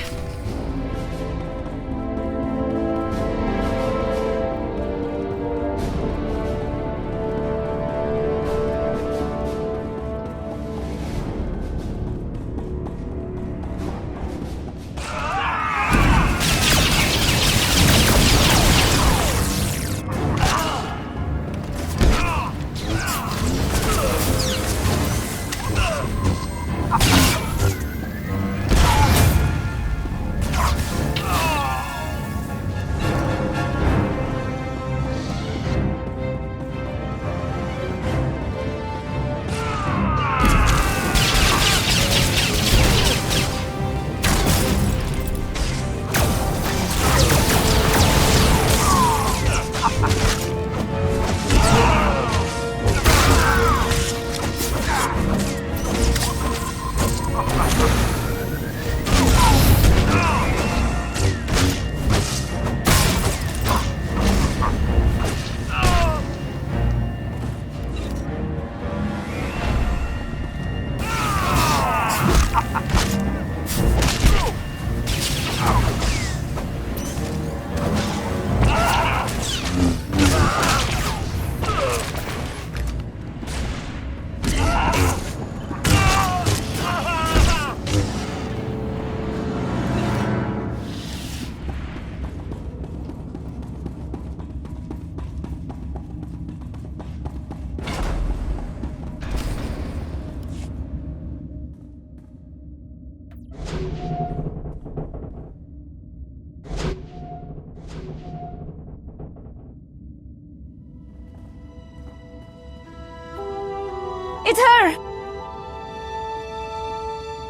It's her!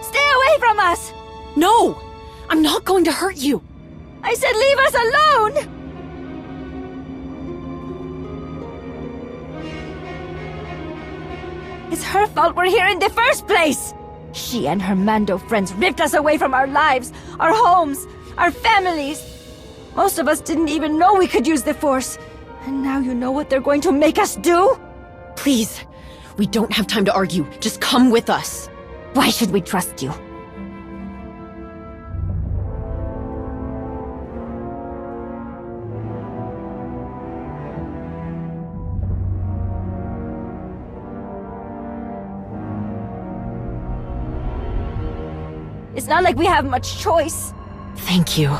Stay away from us! No! I'm not going to hurt you! I said leave us alone! It's her fault we're here in the first place! She and her Mando friends ripped us away from our lives, our homes, our families. Most of us didn't even know we could use the Force. And now you know what they're going to make us do? Please, we don't have time to argue. Just come with us. Why should we trust you? It's not like we have much choice. Thank you.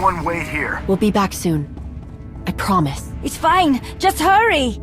everyone wait here. We'll be back soon. I promise. It's fine. Just hurry.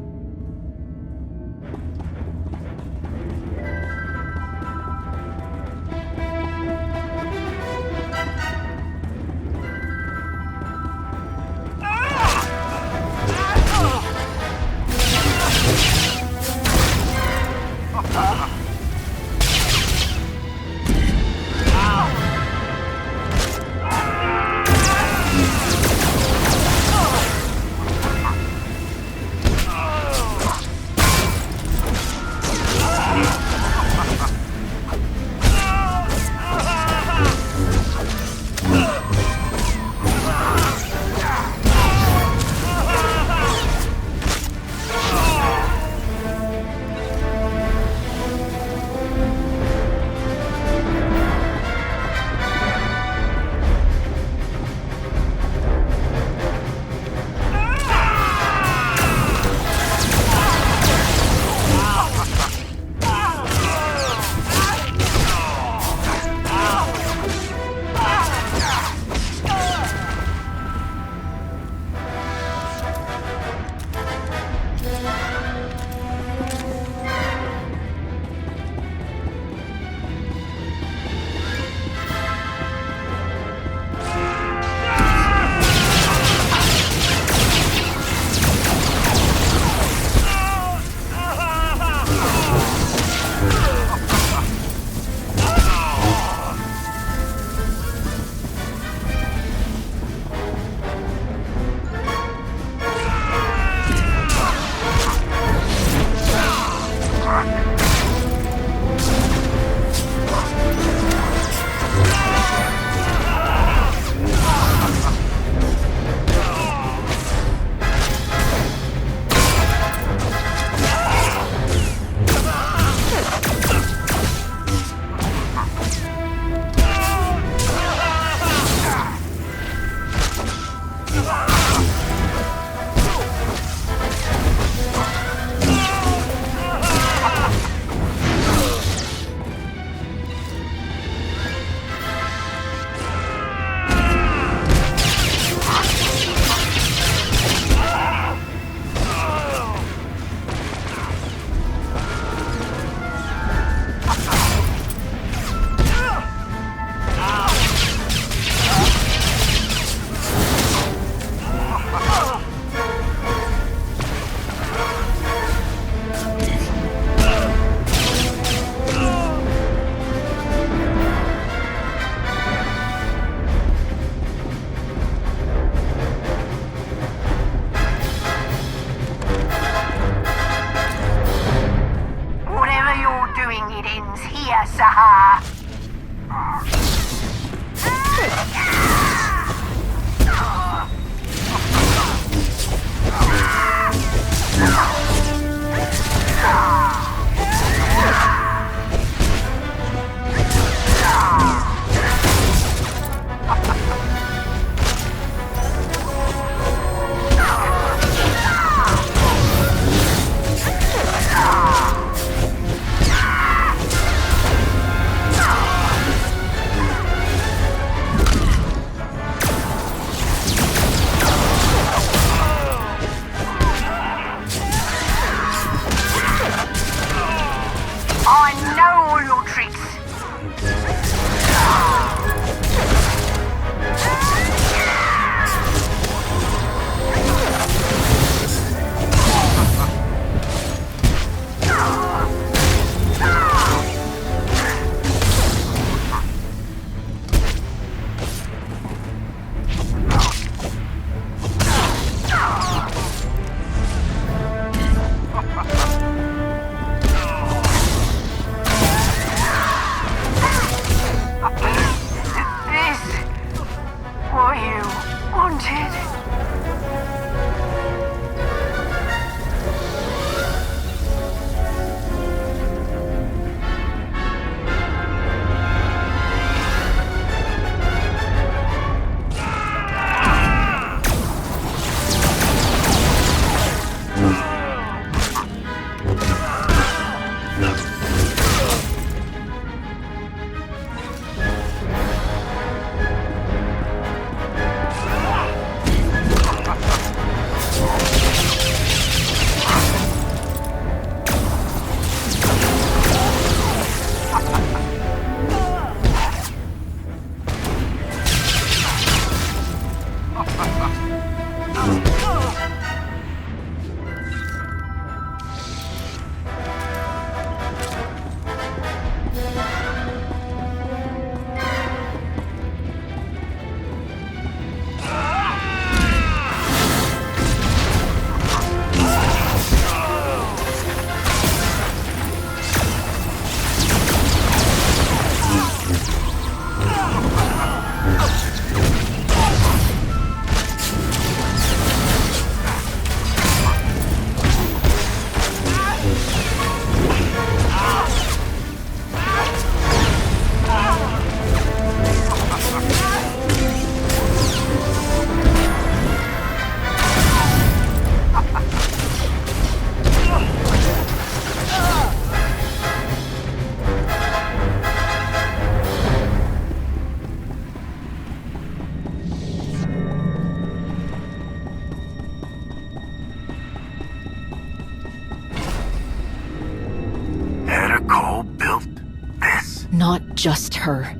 Not just her.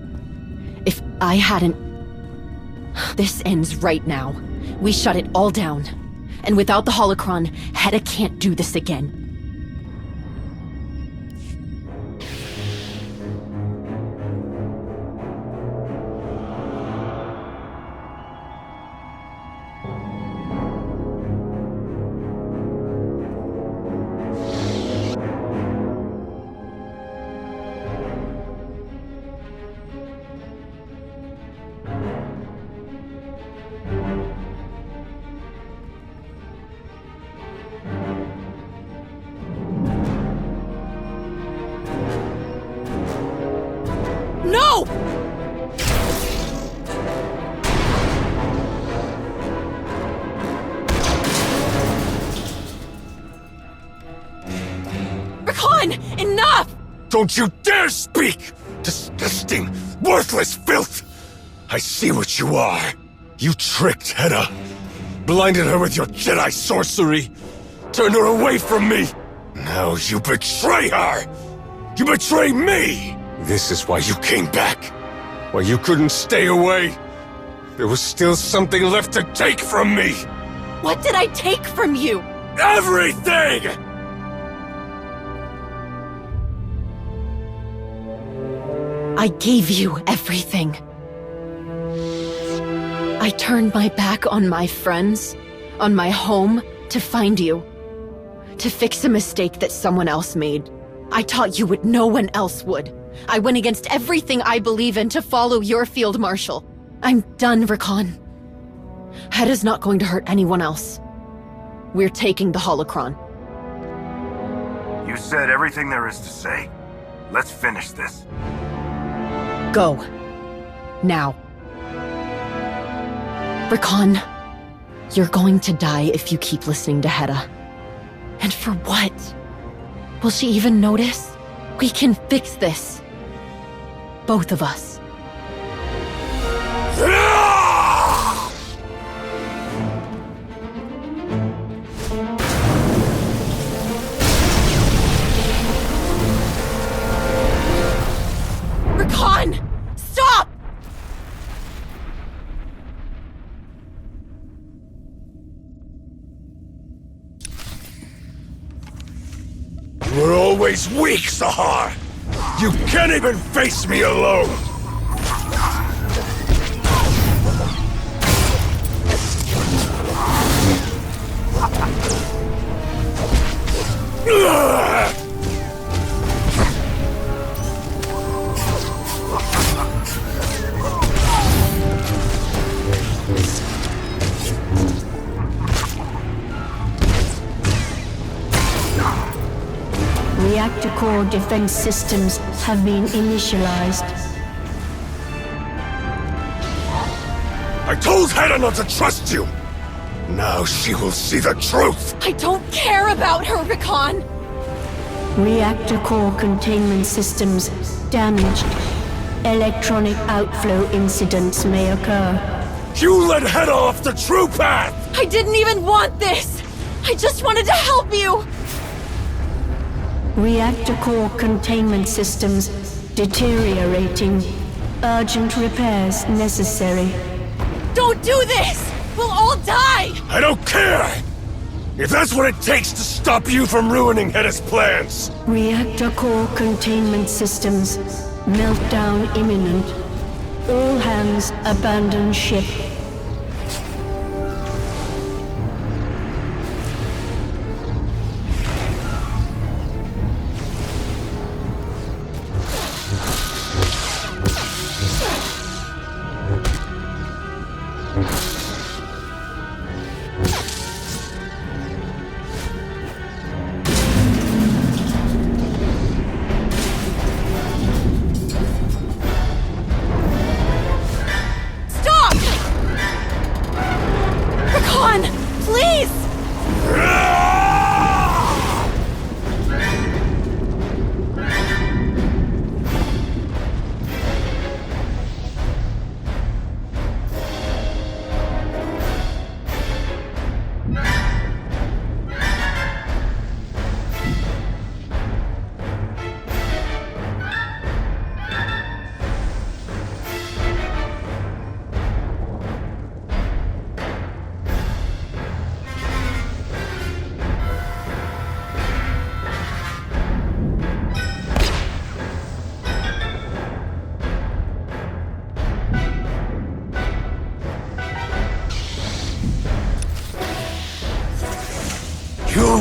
If I hadn't... This ends right now. We shut it all down. And without the holocron, Hedda can't do this again. No! Ri'kan! Enough! Don't you dare speak! Disgusting, worthless filth! I see what you are. You tricked Hedda. Blinded her with your Jedi sorcery. Turned her away from me. Now you betray her! You betray me! This is why you came back. Why you couldn't stay away. There was still something left to take from me. What did I take from you? Everything! I gave you everything. I turned my back on my friends, on my home, to find you. To fix a mistake that someone else made. I taught you what no one else would. I went against everything I believe in to follow your field marshal. I'm done, Ri'kan. Hedda's not going to hurt anyone else. We're taking the holocron. You said everything there is to say. Let's finish this. Go. Now. Ri'kan, you're going to die if you keep listening to Hedda. And for what? Will she even notice? We can fix this. Both of us. Ri'kan! Stop! You were always weak, Sahar! You can't even face me alone! Reactor core defense systems have been initialized. I told Hedda not to trust you! Now she will see the truth! I don't care about her, Ri'kan! Reactor core containment systems damaged. Electronic outflow incidents may occur. You led Hedda off the true path! I didn't even want this! I just wanted to help you! Reactor core containment systems deteriorating. Urgent repairs necessary. Don't do this! We'll all die! I don't care! If that's what it takes to stop you from ruining Hedda's plans! Reactor core containment systems. Meltdown imminent. All hands abandon ship.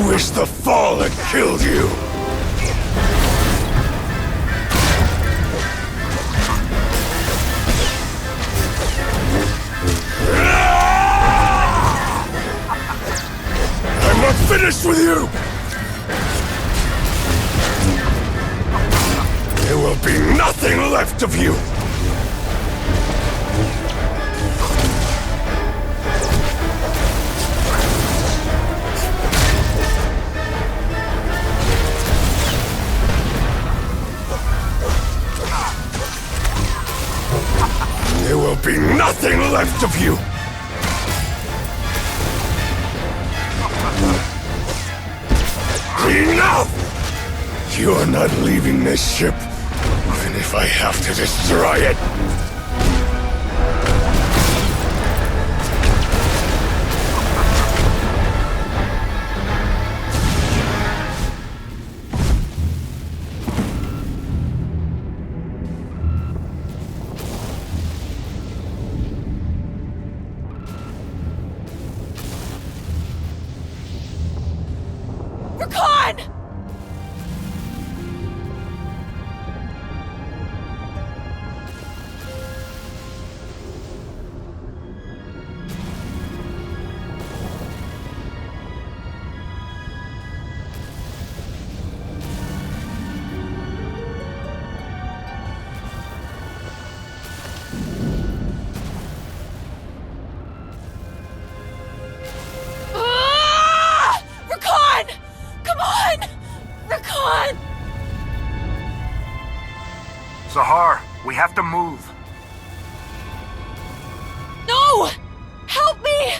wish the fall had killed you. I'm not finished with you! There will be nothing left of you! There will be nothing left of you! Enough! You're not leaving this ship, even if I have to destroy it! Ri'kan! Ri'kan! Come on! Ri'kan! Sahar, we have to move. No! Help me!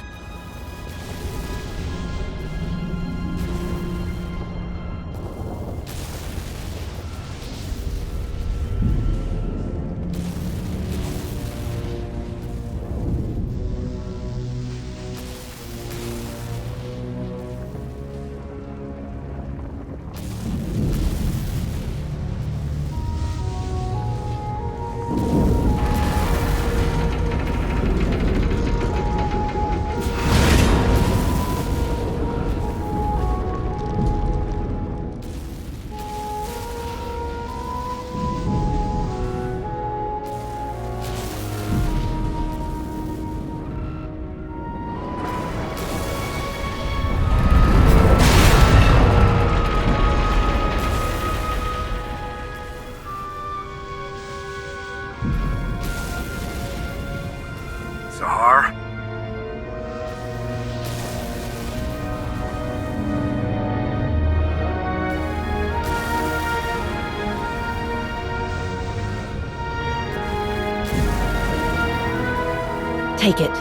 Sahar? Take it.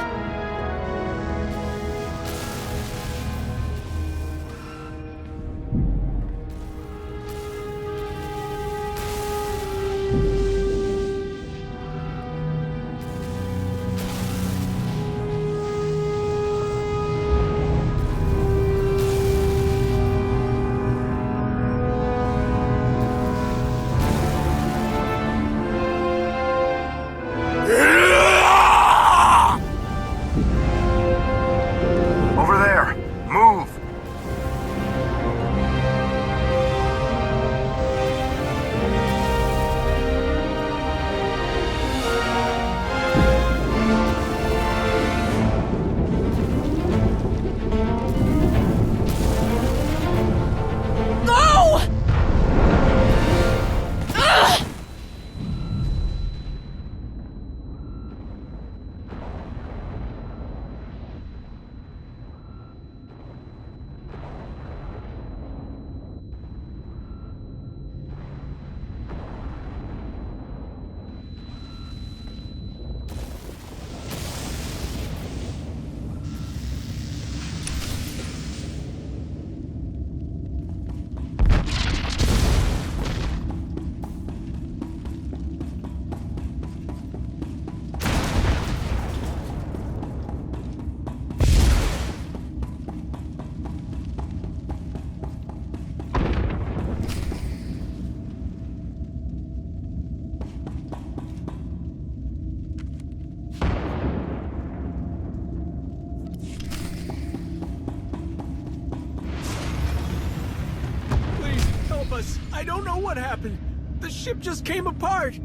don't know what happened. The ship just came apart.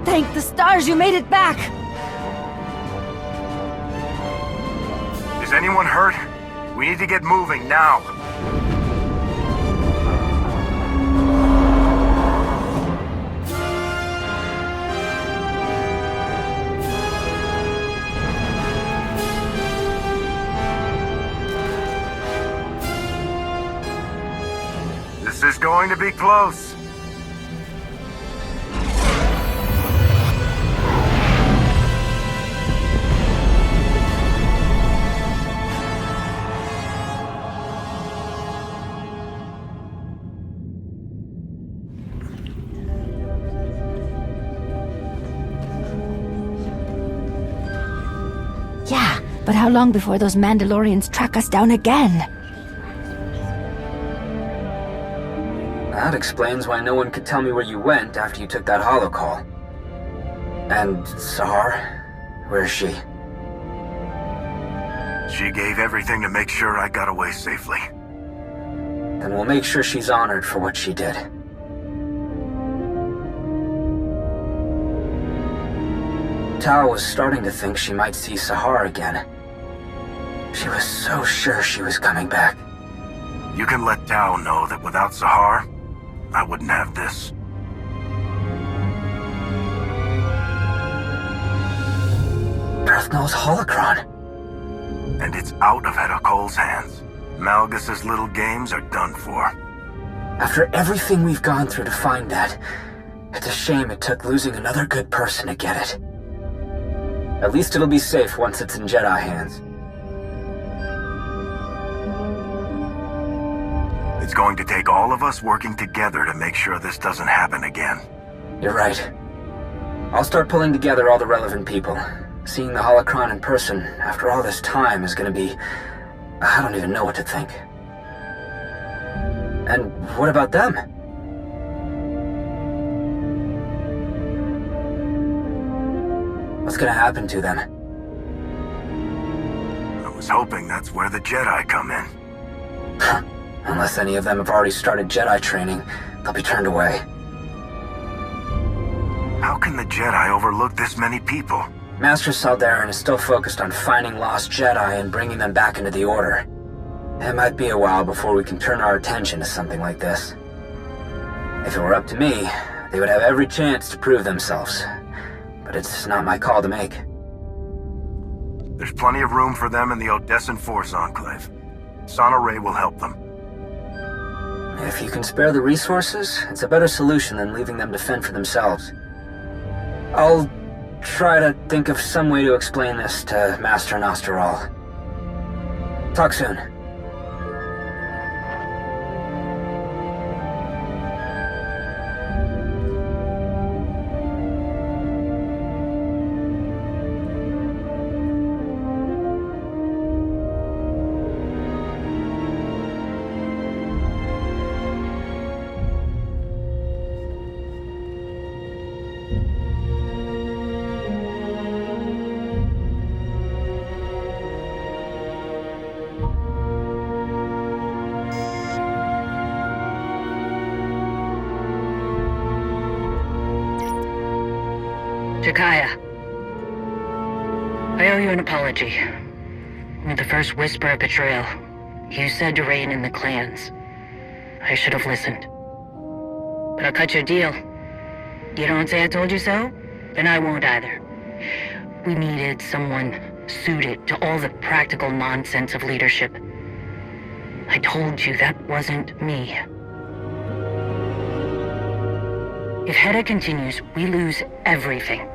Thank the stars you made it back! Is anyone hurt? We need to get moving now. This is going to be close. Yeah, but how long before those Mandalorians track us down again? That explains why no one could tell me where you went after you took that holocall. And Sahar? Where is she? She gave everything to make sure I got away safely. Then we'll make sure she's honored for what she did. Tao was starting to think she might see Sahar again. She was so sure she was coming back. You can let Tao know that without Sahar, I wouldn't have this. Darth holocron. And it's out of Hedda Cole's hands. Malgus's little games are done for. After everything we've gone through to find that, it's a shame it took losing another good person to get it. At least it'll be safe once it's in Jedi hands. It's going to take all of us working together to make sure this doesn't happen again. You're right. I'll start pulling together all the relevant people. Seeing the holocron in person after all this time is gonna be... I don't even know what to think. And what about them? What's gonna happen to them? I was hoping that's where the Jedi come in. Unless any of them have already started Jedi training, they'll be turned away. How can the Jedi overlook this many people? Master Saldarin is still focused on finding lost Jedi and bringing them back into the Order. It might be a while before we can turn our attention to something like this. If it were up to me, they would have every chance to prove themselves. But it's not my call to make. There's plenty of room for them in the Odessan Force Enclave. Sono Ray will help them. If you can spare the resources, it's a better solution than leaving them to fend for themselves. I'll try to think of some way to explain this to Master Gnost-Dural. Talk soon. Jakaya, I owe you an apology. With the first whisper of betrayal, you said to rein in the clans. I should have listened. But I'll cut you a deal. You don't say I told you so? Then I won't either. We needed someone suited to all the practical nonsense of leadership. I told you that wasn't me. If Hedda continues, we lose everything.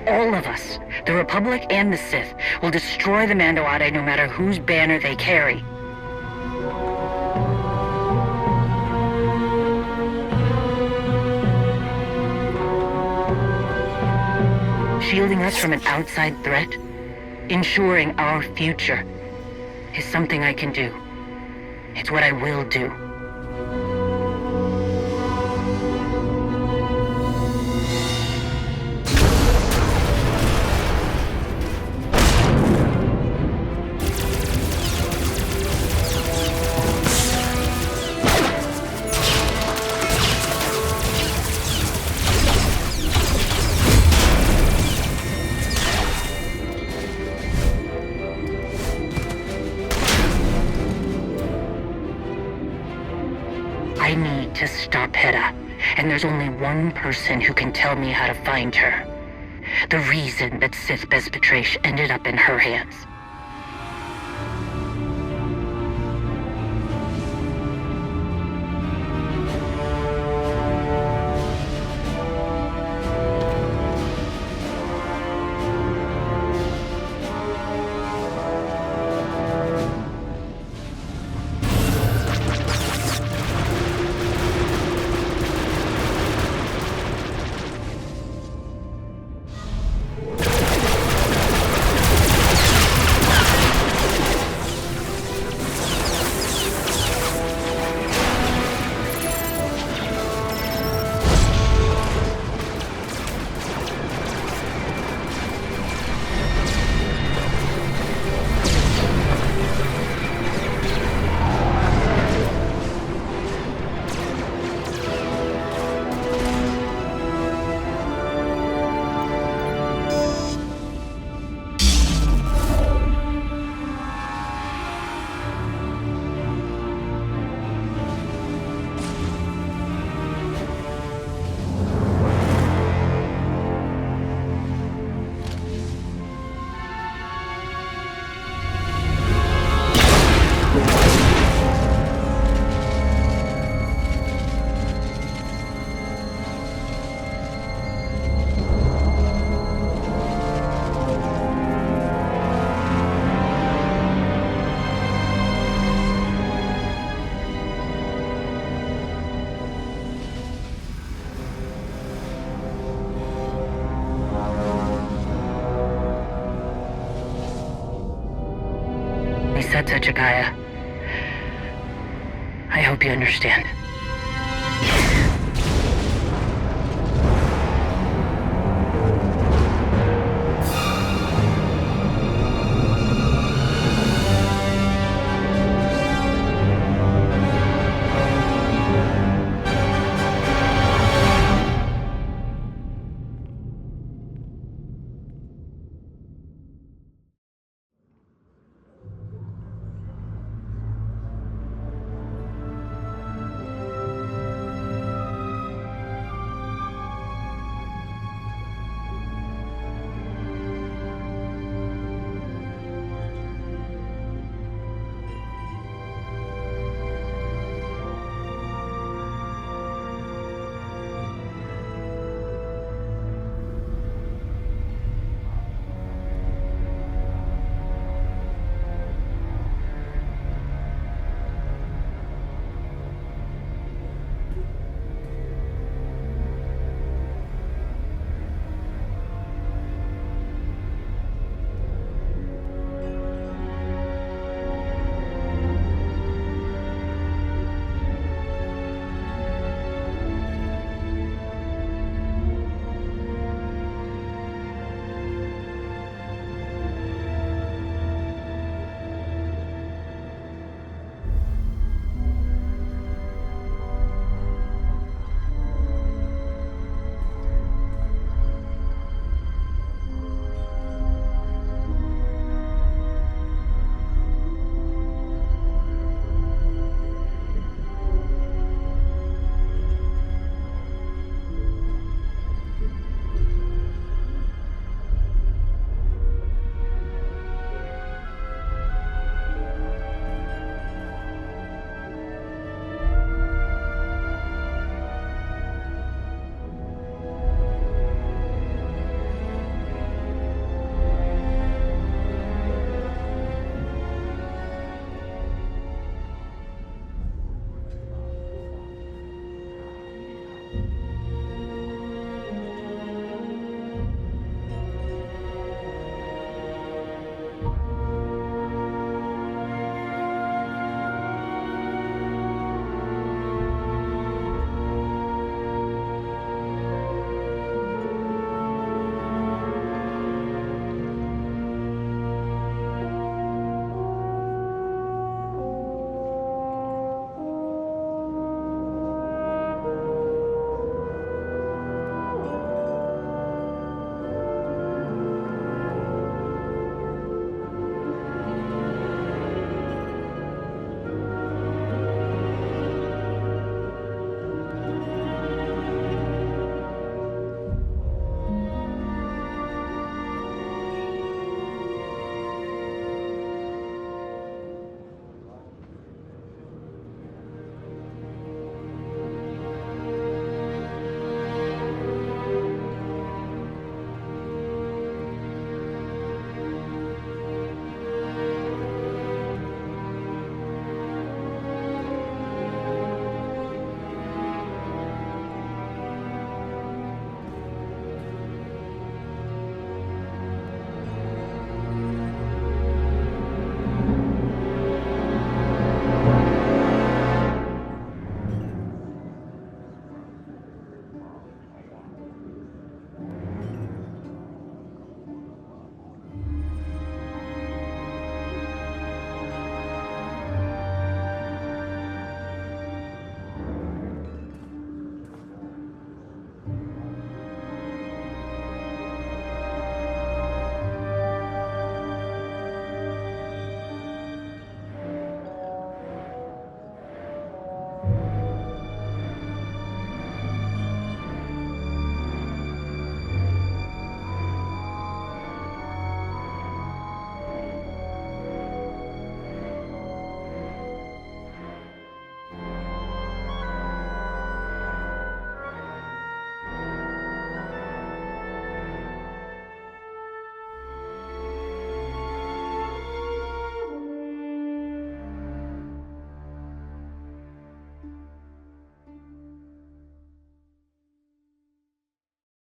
All of us, the Republic and the Sith, will destroy the Mando Ade no matter whose banner they carry. Shielding us from an outside threat, ensuring our future, is something I can do. It's what I will do. I need to stop Hedda, and there's only one person who can tell me how to find her. The reason that Sith Bezpetrash ended up in her hands. Setsa, Jakaya. I hope you understand.